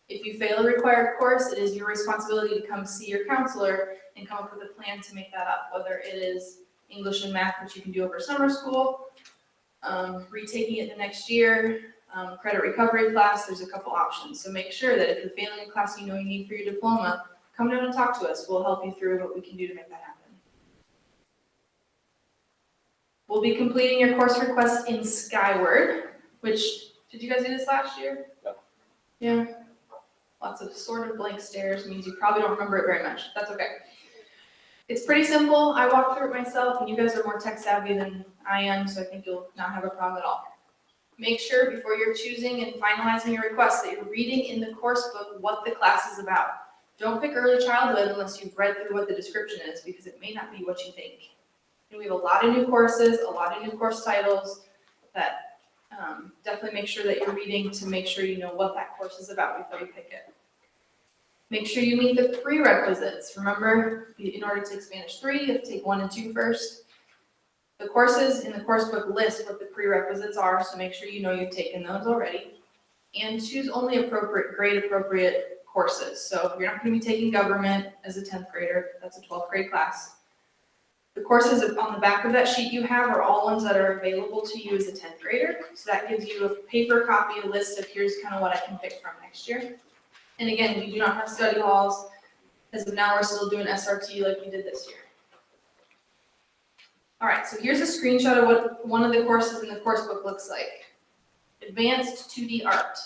If you fail a required course, it is your responsibility to come see your counselor and come up with a plan to make that up, whether it is English and math, which you can do over summer school, retaking it the next year, credit recovery class, there's a couple options. So make sure that if you're failing a class you know you need for your diploma, come down and talk to us. We'll help you through what we can do to make that happen. We'll be completing your course request in Skyward, which, did you guys do this last year? Yep. Yeah. Lots of sort of blank stares means you probably don't remember it very much. That's okay. It's pretty simple. I walked through it myself, and you guys are more tech savvy than I am, so I think you'll not have a problem at all. Make sure before you're choosing and finalizing your request that you're reading in the course book what the class is about. Don't pick early childhood unless you've read through what the description is, because it may not be what you think. And we have a lot of new courses, a lot of new course titles that definitely make sure that you're reading to make sure you know what that course is about before you pick it. Make sure you meet the prerequisites. Remember, in order to take Spanish 3, you have to take 1 and 2 first. The courses in the course book list what the prerequisites are, so make sure you know you've taken those already. And choose only appropriate, grade-appropriate courses. So you're not going to be taking government as a 10th grader. That's a 12th grade class. The courses on the back of that sheet you have are all ones that are available to you as a 10th grader. So that gives you a paper copy, a list of here's kind of what I can pick from next year. And again, we do not have study halls. As of now, we're still doing SRT like we did this year. All right, so here's a screenshot of what one of the courses in the course book looks like. Advanced 2D Art.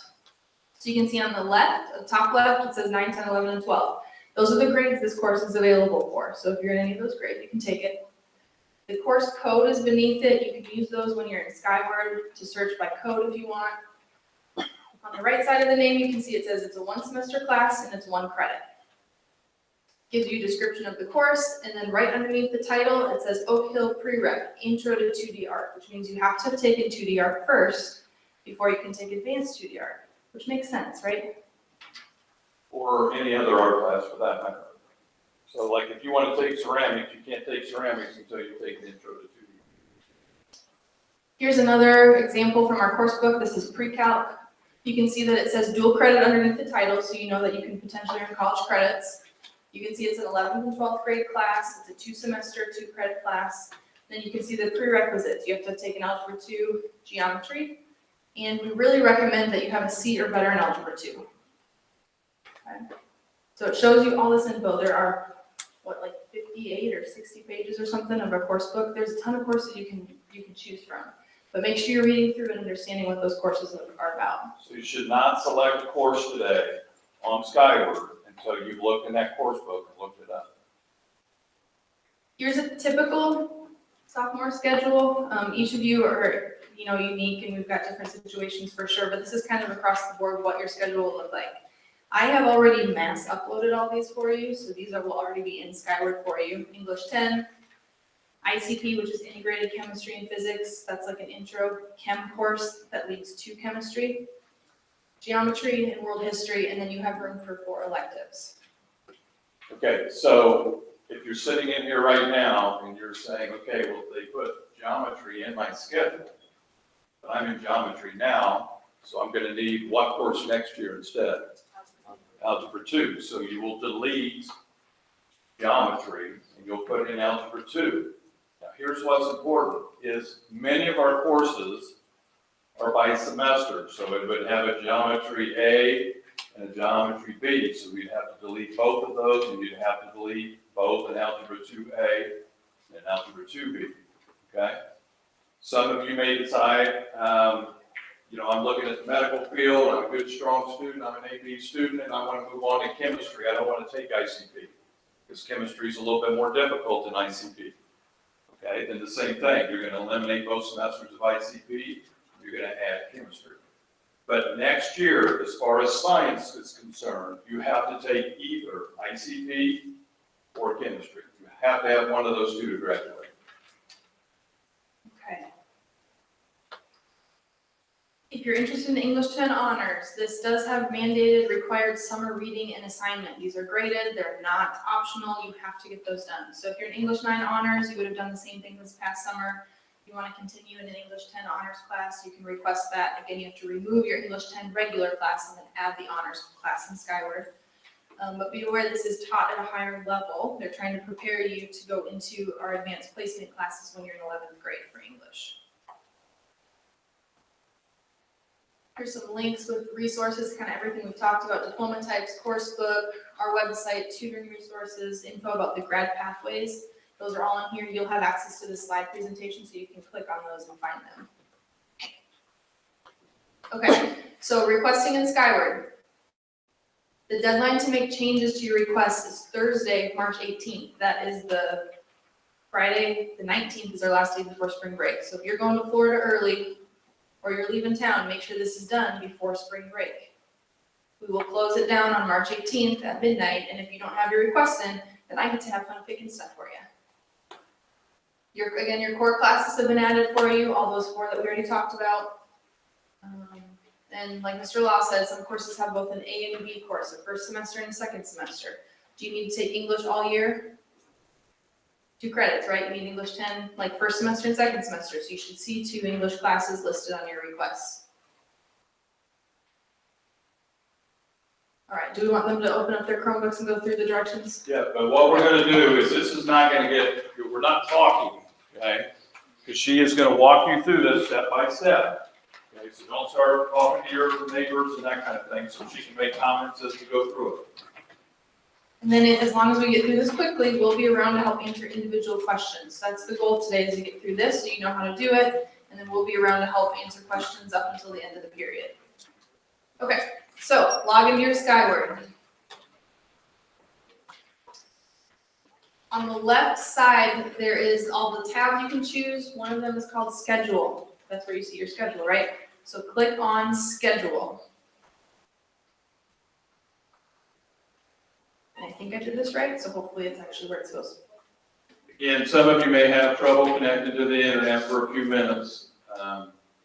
So you can see on the left, the top left, it says 9, 10, 11, and 12. Those are the grades this course is available for. So if you're in any of those grades, you can take it. The course code is beneath it. You can use those when you're in Skyward to search by code if you want. On the right side of the name, you can see it says it's a 1-semester class and it's 1 credit. Gives you a description of the course, and then right underneath the title, it says Oak Hill Prereq, Intro to 2D Art, which means you have to have taken 2D Art first before you can take Advanced 2D Art, which makes sense, right? Or any other art class for that matter. So like if you want to take ceramics, you can't take ceramics until you take an intro to 2D. Here's another example from our course book. This is pre-calc. You can see that it says dual credit underneath the title, so you know that you can potentially earn college credits. You can see it's an 11th and 12th grade class. It's a 2-semester, 2-credit class. Then you can see the prerequisites. You have to have taken Algebra 2, Geometry, and we really recommend that you have a C or better in Algebra 2. Okay. So it shows you all this info. There are, what, like 58 or 60 pages or something of a course book. There's a ton of courses you can choose from. But make sure you're reading through and understanding what those courses are about. So you should not select a course today on Skyward until you've looked in that course book and looked it up. Here's a typical sophomore schedule. Each of you are, unique, and we've got different situations for sure, but this is kind of across the board what your schedule will look like. I have already mass uploaded all these for you, so these will already be in Skyward for you. English 10, ICP, which is Integrated Chemistry and Physics. That's like an intro chem course that leads to chemistry. Geometry and world history, and then you have room for 4 electives. Okay, so if you're sitting in here right now and you're saying, okay, well, they put geometry in my schedule, but I'm in geometry now, so I'm gonna need what course next year instead? Algebra 2, so you will delete geometry and you'll put in Algebra 2. Now, here's what's important, is many of our courses are by semester, so it would have a Geometry A and a Geometry B, so we'd have to delete both of those, and you'd have to delete both an Algebra 2A and an Algebra 2B, okay? Some of you may decide, I'm looking at the medical field, I'm a good, strong student, I'm an AB student, and I want to move on to chemistry. I don't want to take ICP, because chemistry is a little bit more difficult than ICP. Okay, then the same thing, you're going to eliminate both semesters of ICP, you're going to add chemistry. But next year, as far as science is concerned, you have to take either ICP or chemistry. You have to have one of those two to graduate. Okay. If you're interested in English 10 honors, this does have mandated required summer reading and assignment. These are graded, they're not optional, you have to get those done. So if you're in English 9 honors, you would have done the same thing this past summer. If you want to continue in an English 10 honors class, you can request that. Again, you have to remove your English 10 regular class and then add the honors class in Skyward. But be aware this is taught at a higher level. They're trying to prepare you to go into our advanced placement classes when you're in 11th grade for English. Here's some links with resources, kind of everything we've talked about, diploma types, course book, our website, tutoring resources, info about the grad pathways. Those are all on here. You'll have access to the slide presentation, so you can click on those and find them. Okay, so requesting in Skyward. The deadline to make changes to your request is Thursday, March 18th. That is the Friday, the 19th is our last day before spring break. So if you're going to Florida early, or you're leaving town, make sure this is done before spring break. We will close it down on March 18th at midnight, and if you don't have your request in, then I get to have fun picking stuff for you. Your core classes have been added for you, all those 4 that we already talked about. And like Mr. Law said, some courses have both an A and a B course, a first semester and a second semester. Do you need to take English all year? 2 credits, right? You need English 10, like first semester and second semester. So you should see 2 English classes listed on your requests. All right, do we want them to open up their Chromebooks and go through the directions? Yeah, but what we're going to do is, this is not going to get, we're not talking, okay? Because she is going to walk you through this step by step. Okay, so don't start talking to your neighbors and that kind of thing, so she can make comments as we go through it. And then as long as we get through this quickly, we'll be around to help answer individual questions. That's the goal today, is to get through this so you know how to do it, and then we'll be around to help answer questions up until the end of the period. Okay, so log into your Skyward. On the left side, there is all the tabs you can choose. One of them is called Schedule. That's where you see your schedule, right? So click on Schedule. And I think I did this right, so hopefully it's actually where it's supposed to be. Again, some of you may have trouble connecting to the internet for a few minutes.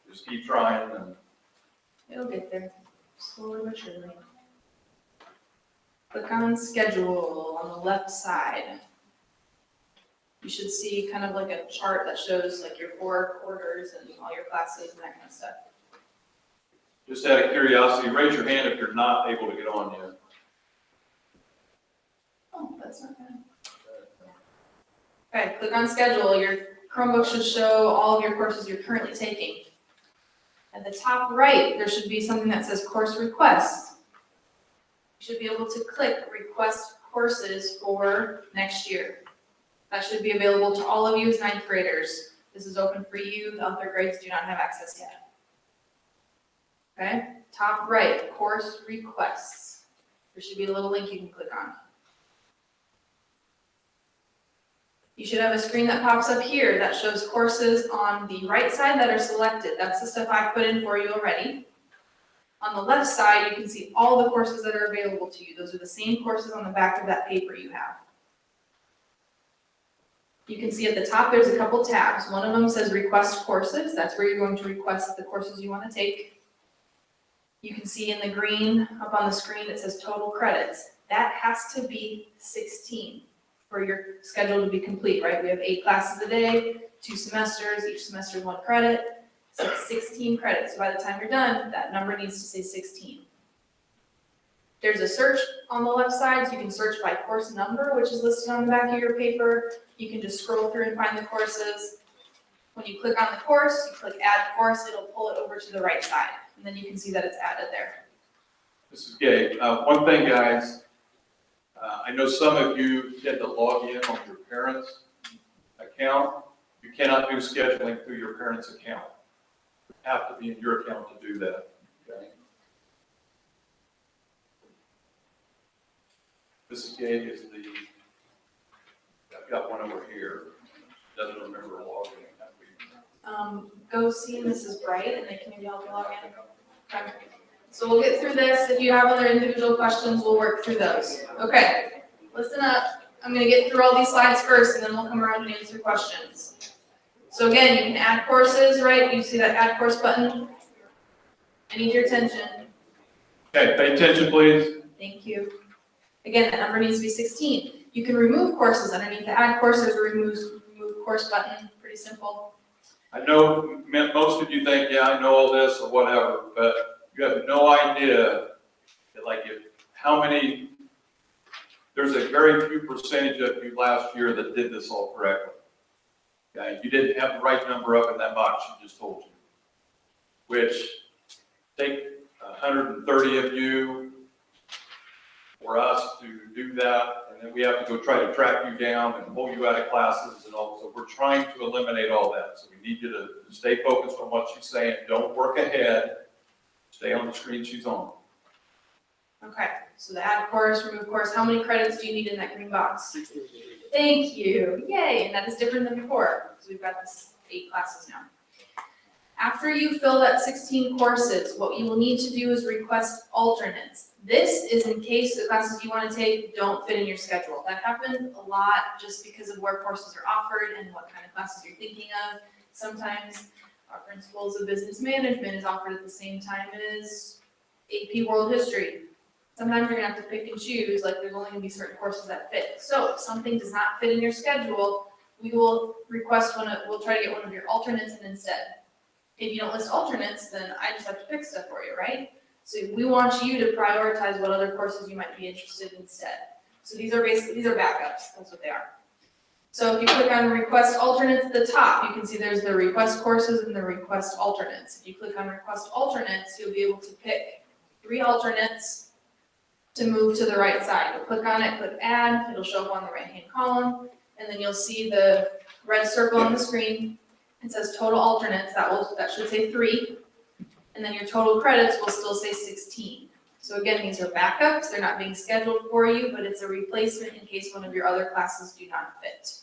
Just keep trying. And It'll get there, slowly but surely. Click on Schedule on the left side. You should see kind of like a chart that shows like your 4 quarters and all your classes and that kind of stuff. just out of curiosity, raise your hand if you're not able to get on yet. Oh, that's not bad. Okay, click on Schedule. Your Chromebook should show all of your courses you're currently taking. At the top right, there should be something that says Course Requests. You should be able to click request courses for next year. That should be available to all of you as ninth graders. This is open for you, the other grades do not have access yet. Okay, top right, course requests. There should be a little link you can click on. You should have a screen that pops up here that shows courses on the right side that are selected. That's the stuff I put in for you already. On the left side, you can see all the courses that are available to you. Those are the same courses on the back of that paper you have. You can see at the top, there's a couple tabs. One of them says request courses. That's where you're going to request the courses you want to take. You can see in the green up on the screen, it says total credits. That has to be 16 for your schedule to be complete, right? We have 8 classes a day, 2 semesters, each semester is 1 credit. So it's 16 credits. So by the time you're done, that number needs to say 16. There's a search on the left side, so you can search by course number, which is listed on the back of your paper. You can just scroll through and find the courses. When you click on the course, you click add course, it'll pull it over to the right side, and then you can see that it's added there. This is Gabe. One thing, guys, I know some of you get to log in on your parents' account. You cannot do scheduling through your parents' account. You have to be in your account to do that, okay? This is Gabe, is the, I've got one over here, doesn't remember logging. Go see Mrs. Bright, and they can maybe help you log in. Okay. So we'll get through this. If you have other individual questions, we'll work through those. Okay, listen up. I'm gonna get through all these slides first, and then we'll come around and answer questions. So again, you can add courses, right? You see that add course button? I need your attention. Okay, pay attention, please. Thank you. Again, that number needs to be 16. You can remove courses underneath the add courses or remove course button. Pretty simple. I know most of you think, yeah, I know all this or whatever, but you have no idea, how many, there's a very few percentage of you last year that did this all correctly. Okay, you didn't have the right number up in that box you just told you, which take 130 of you for us to do that, and then we have to go try to track you down and pull you out of classes and all. So we're trying to eliminate all that. So we need you to stay focused on what she's saying. Don't work ahead. Stay on the screen she's on. Okay, so the add course, remove course, how many credits do you need in that green box? Thank you, yay, and that is different than before, because we've got this 8 classes now. After you fill that 16 courses, what you will need to do is request alternates. This is in case the classes you want to take don't fit in your schedule. That happens a lot just because of where courses are offered and what kind of classes you're thinking of. Sometimes our Principles of Business Management is offered at the same time as AP World History. Sometimes you're gonna have to pick and choose, like there's only gonna be certain courses that fit. So if something does not fit in your schedule, we will request we'll try to get one of your alternates in instead. If you don't list alternates, then I just have to pick stuff for you, right? So we want you to prioritize what other courses you might be interested in instead. So these are backups, that's what they are. So if you click on request alternates at the top, you can see there's the request courses and the request alternates. If you click on request alternates, you'll be able to pick 3 alternates to move to the right side. You'll click on it, click add, it'll show up on the right-hand column, and then you'll see the red circle on the screen. It says total alternates, that should say 3, and then your total credits will still say 16. So again, these are backups, they're not being scheduled for you, but it's a replacement in case one of your other classes do not fit.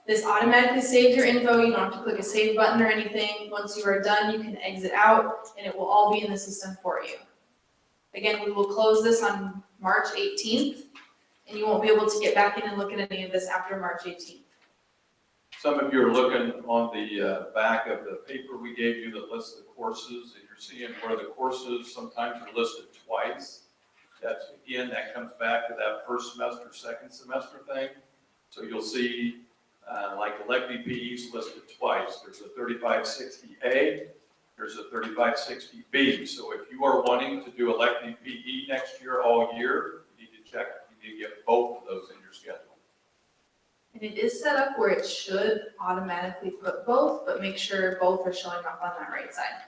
This automatically saves your info, you don't have to click a save button or anything. Once you are done, you can exit out, and it will all be in the system for you. Again, we will close this on March 18th, and you won't be able to get back in and look at any of this after March 18th. Some of you are looking on the back of the paper we gave you that lists the courses, and you're seeing where the courses sometimes are listed twice. That's, again, that comes back to that first semester, second semester thing. So you'll see like elective PEs listed twice. There's a 3560A, there's a 3560B. So if you are wanting to do elective PE next year all year, you need to check, you need to get both of those in your schedule. And it is set up where it should automatically put both, but make sure both are showing up on that right side.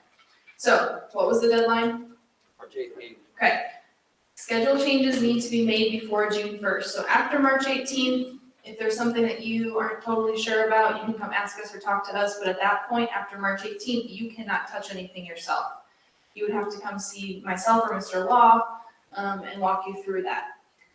So what was the deadline? March 18th. Okay. Schedule changes need to be made before June 1st. So after March 18th, if there's something that you aren't totally sure about, you can come ask us or talk to us. But at that point, after March 18th, you cannot touch anything yourself. You would have to come see myself or Mr. Law and walk you through that.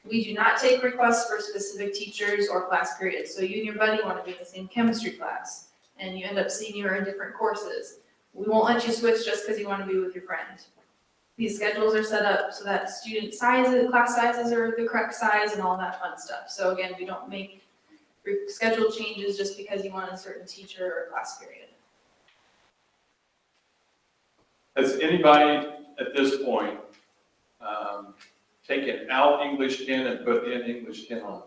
We do not take requests for specific teachers or class periods. So you and your buddy want to be in the same chemistry class, and you end up seeing you are in different courses. We won't let you switch just because you want to be with your friend. These schedules are set up so that student sizes, class sizes are the correct size and all that fun stuff. So again, we don't make schedule changes just because you want a certain teacher or class period. Has anybody at this point taken out English 10 and put in English 10 honors?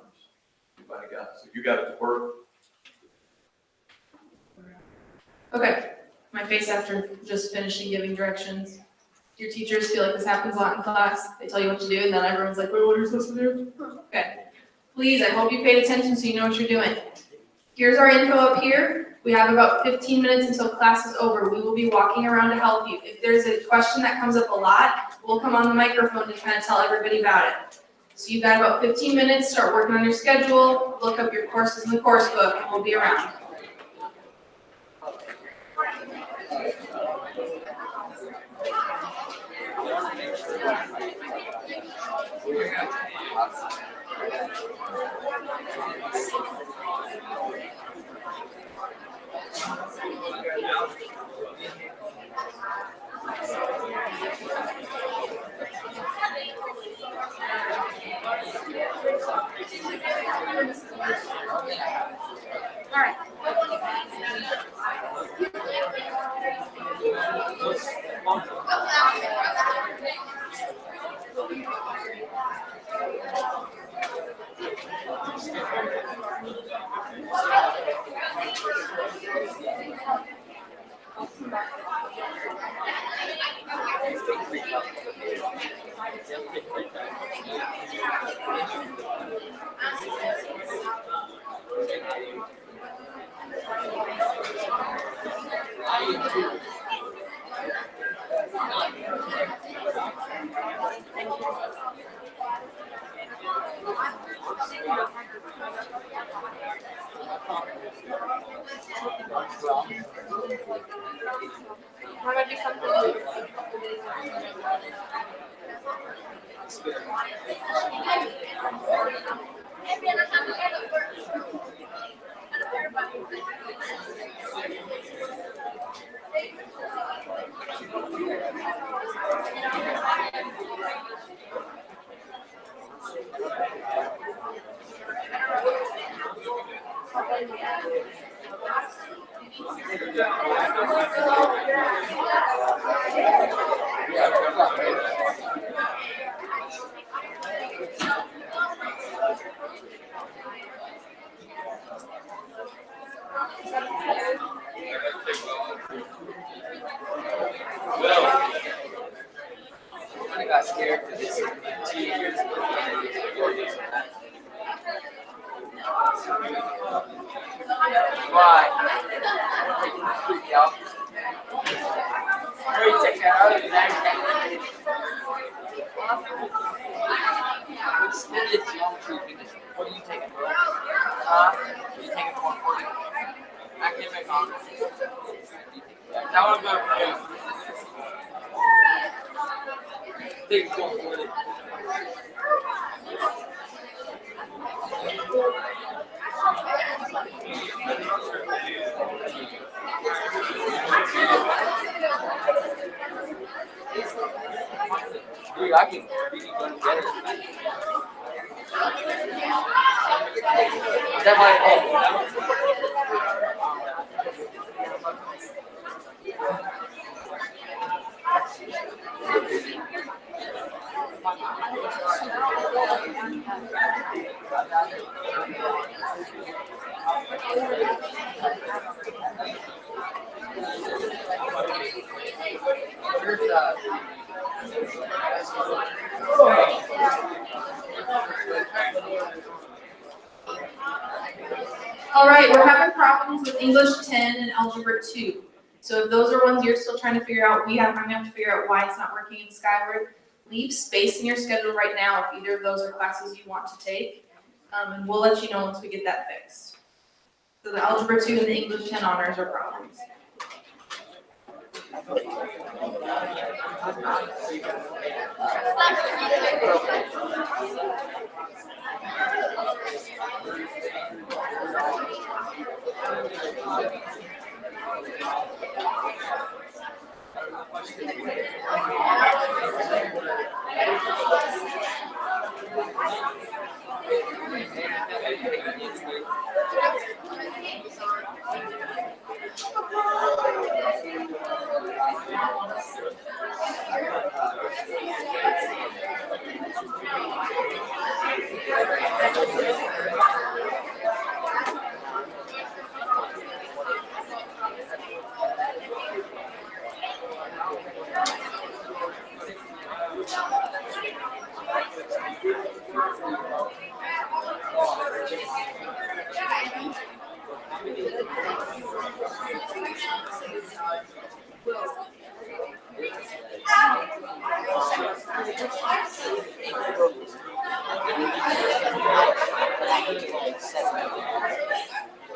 Anybody got it? So you got it to work? Okay, my face after just finishing giving directions. Your teachers feel like this happens a lot in class. They tell you what to do and then everyone's like, wait, what are you supposed to do? Okay, please, I hope you paid attention so you know what you're doing. Here's our info up here. We have about 15 minutes until class is over. We will be walking around to help you. If there's a question that comes up a lot, we'll come on the microphone to kind of tell everybody about it. So you've got about 15 minutes, start working on your schedule, look up your courses in the course book, and we'll be around. All right. I got scared because it's 2 years. Why? Freak out. Hurry, take care of it. It's geometry condition. What are you taking, bro? You taking 440? Academic honors. That would go for you. Take 440. Dude, I can really go together. That might help. All right, we're having problems with English 10 and Algebra 2. So if those are ones you're still trying to figure out, I'm gonna have to figure out why it's not working in Skyward. Leave space in your schedule right now if either of those are classes you want to take. And we'll let you know once we get that fixed. So the Algebra 2 and the English 10 honors are problems.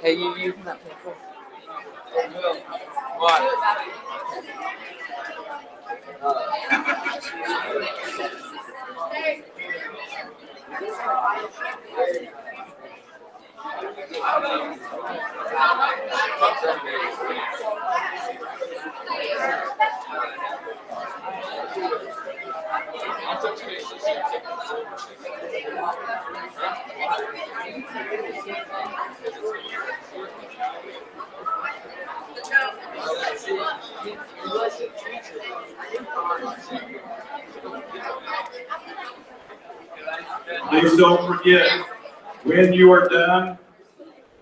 Hey, you using that pencil? What? Please don't forget, when you are done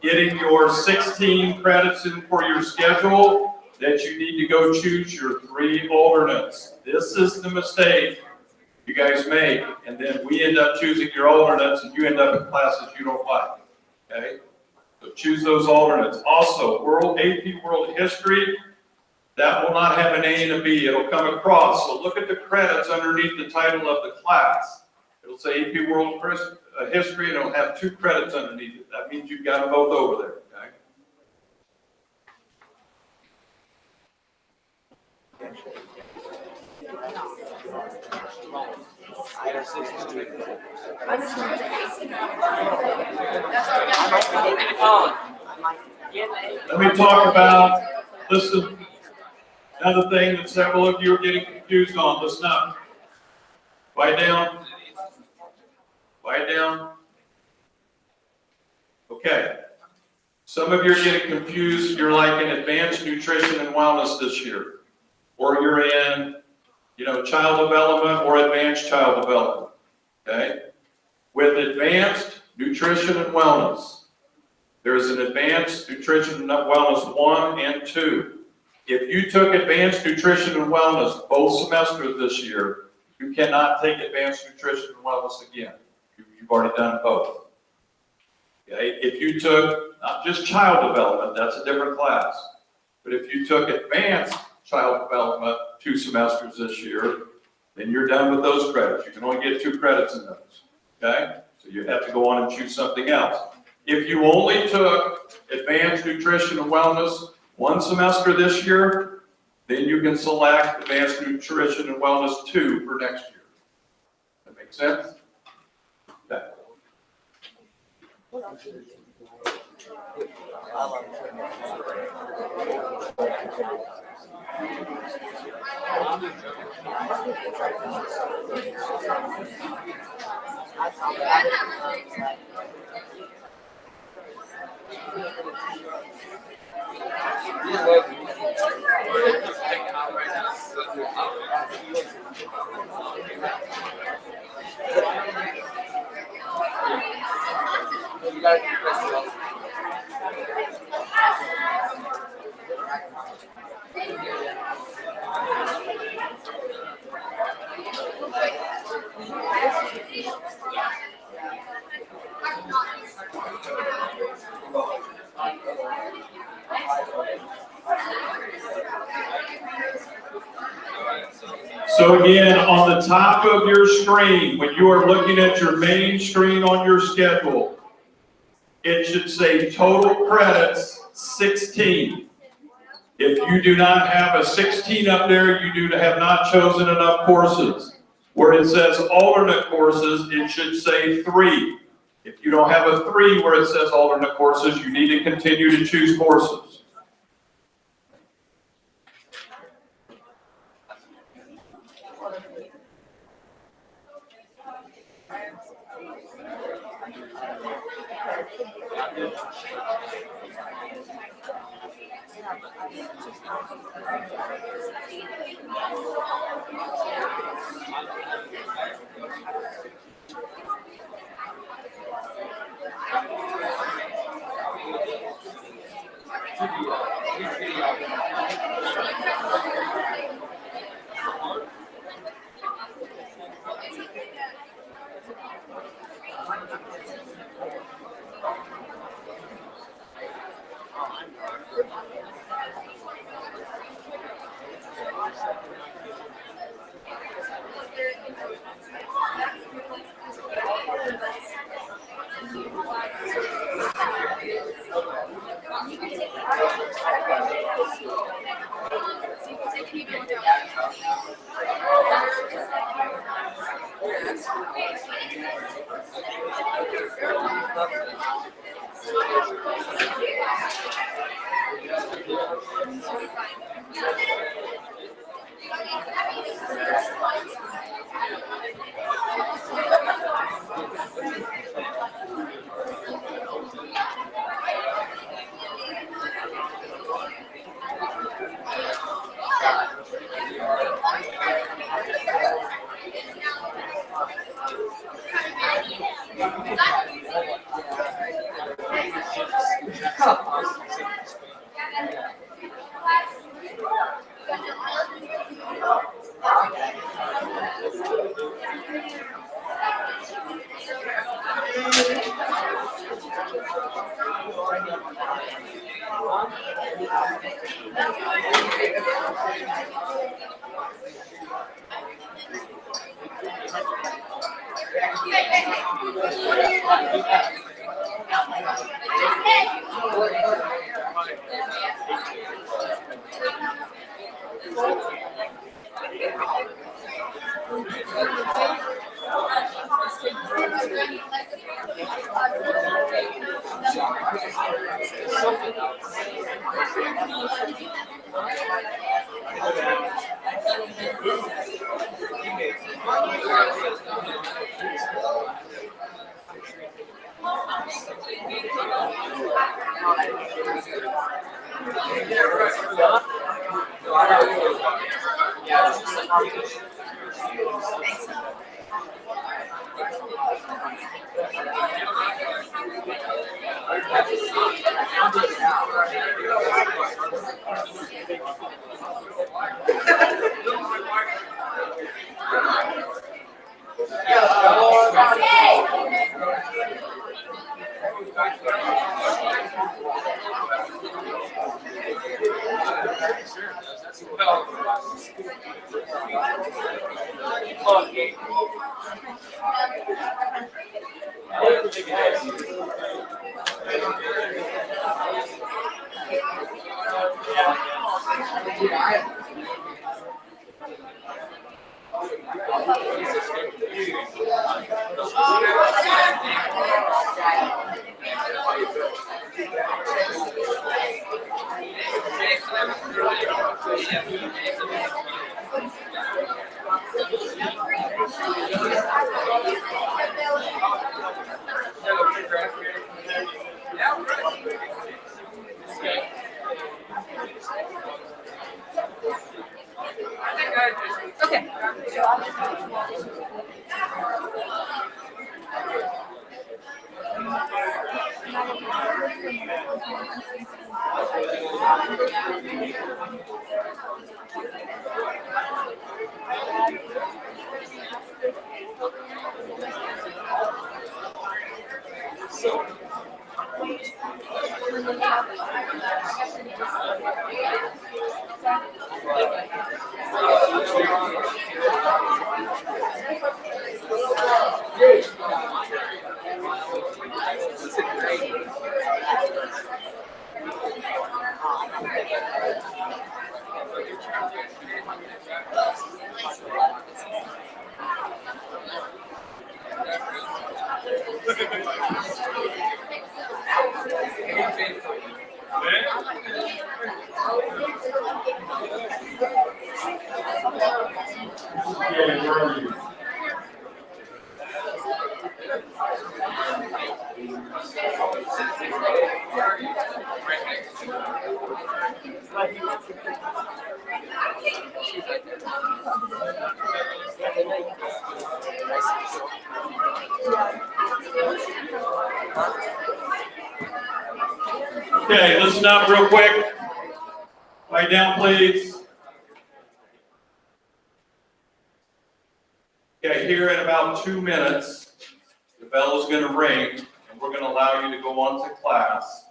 getting your 16 credits in for your schedule, that you need to go choose your 3 alternates. This is the mistake you guys make, and then we end up choosing your alternates, and you end up in classes you don't like, okay? So choose those alternates. Also, AP World History, that will not have an A and a B. It'll come across. So look at the credits underneath the title of the class. It'll say AP World History, and it'll have 2 credits underneath it. That means you've got them both over there, okay? Let me talk about, listen, another thing that several of you are getting confused on. Listen up. Write down. Write down. Okay. Some of you are getting confused. You're like in advanced nutrition and wellness this year. Or you're in, child development or advanced child development. Okay? With advanced nutrition and wellness, there is an advanced nutrition and wellness 1 and 2. If you took advanced nutrition and wellness both semesters this year, you cannot take advanced nutrition and wellness again. You've already done both. Okay? If you took not just child development, that's a different class. But if you took advanced child development 2 semesters this year, then you're done with those credits. You can only get 2 credits in those. Okay? So you have to go on and choose something else. If you only took advanced nutrition and wellness 1 semester this year, then you can select advanced nutrition and wellness 2 for next year. That make sense? Okay. So again, on the top of your screen, when you are looking at your main screen on your schedule, it should say total credits 16. If you do not have a 16 up there, you do have not chosen enough courses. Where it says alternate courses, it should say 3. If you don't have a 3 where it says alternate courses, you need to continue to choose courses. Okay. Okay, listen up real quick. Quiet down, please. Okay, here in about 2 minutes, the bell is going to ring, and we're going to allow you to go on to class.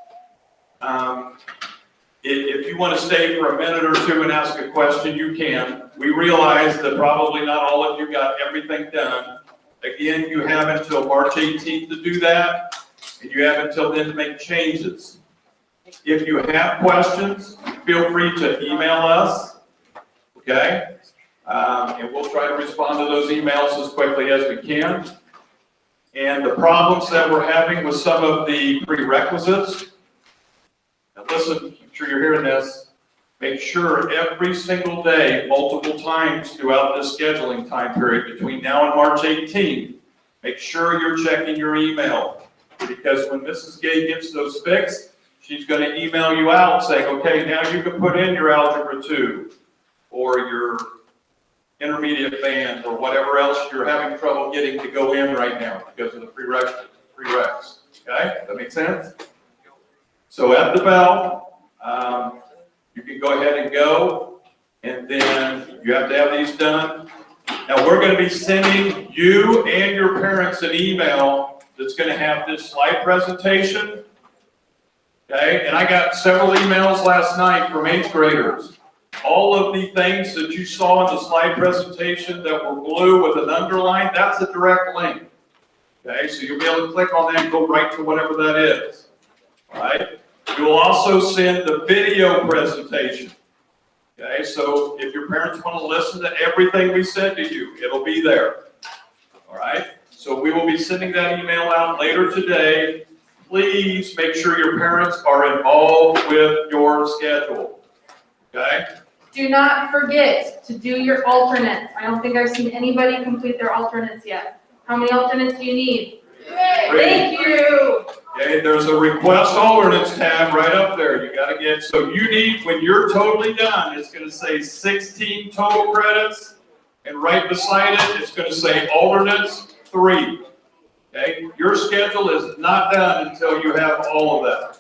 If you want to stay for a minute or two and ask a question, you can. We realize that probably not all of you got everything done. Again, you have until March 18th to do that, and you have until then to make changes. If you have questions, feel free to email us, okay? And we'll try to respond to those emails as quickly as we can. And the problems that we're having with some of the prerequisites, now listen, I'm sure you're hearing this, make sure every single day, multiple times throughout this scheduling time period between now and March 18th, make sure you're checking your email. Because when Mrs. Gay gets those fixed, she's going to email you out saying, okay, now you can put in your Algebra 2 or your intermediate band or whatever else you're having trouble getting to go in right now because of the prereqs. Okay, that makes sense? So at the bell, you can go ahead and go, and then you have to have these done. Now we're going to be sending you and your parents an email that's going to have this slide presentation. Okay, and I got several emails last night from 8th graders. All of the things that you saw in the slide presentation that were blue with an underline, that's a direct link. Okay, so you'll be able to click on that and go right to whatever that is. All right, we will also send the video presentation. Okay, so if your parents want to listen to everything we send to you, it'll be there. All right, so we will be sending that email out later today. Please make sure your parents are involved with your schedule. Okay? Do not forget to do your alternates. I don't think I've seen anybody complete their alternates yet. How many alternates do you need? 3. Thank you. Okay, there's a request alternates tab right up there. You got to get, so you need, when you're totally done, it's going to say 16 total credits, and right beside it, it's going to say alternates 3. Okay, your schedule is not done until you have all of that.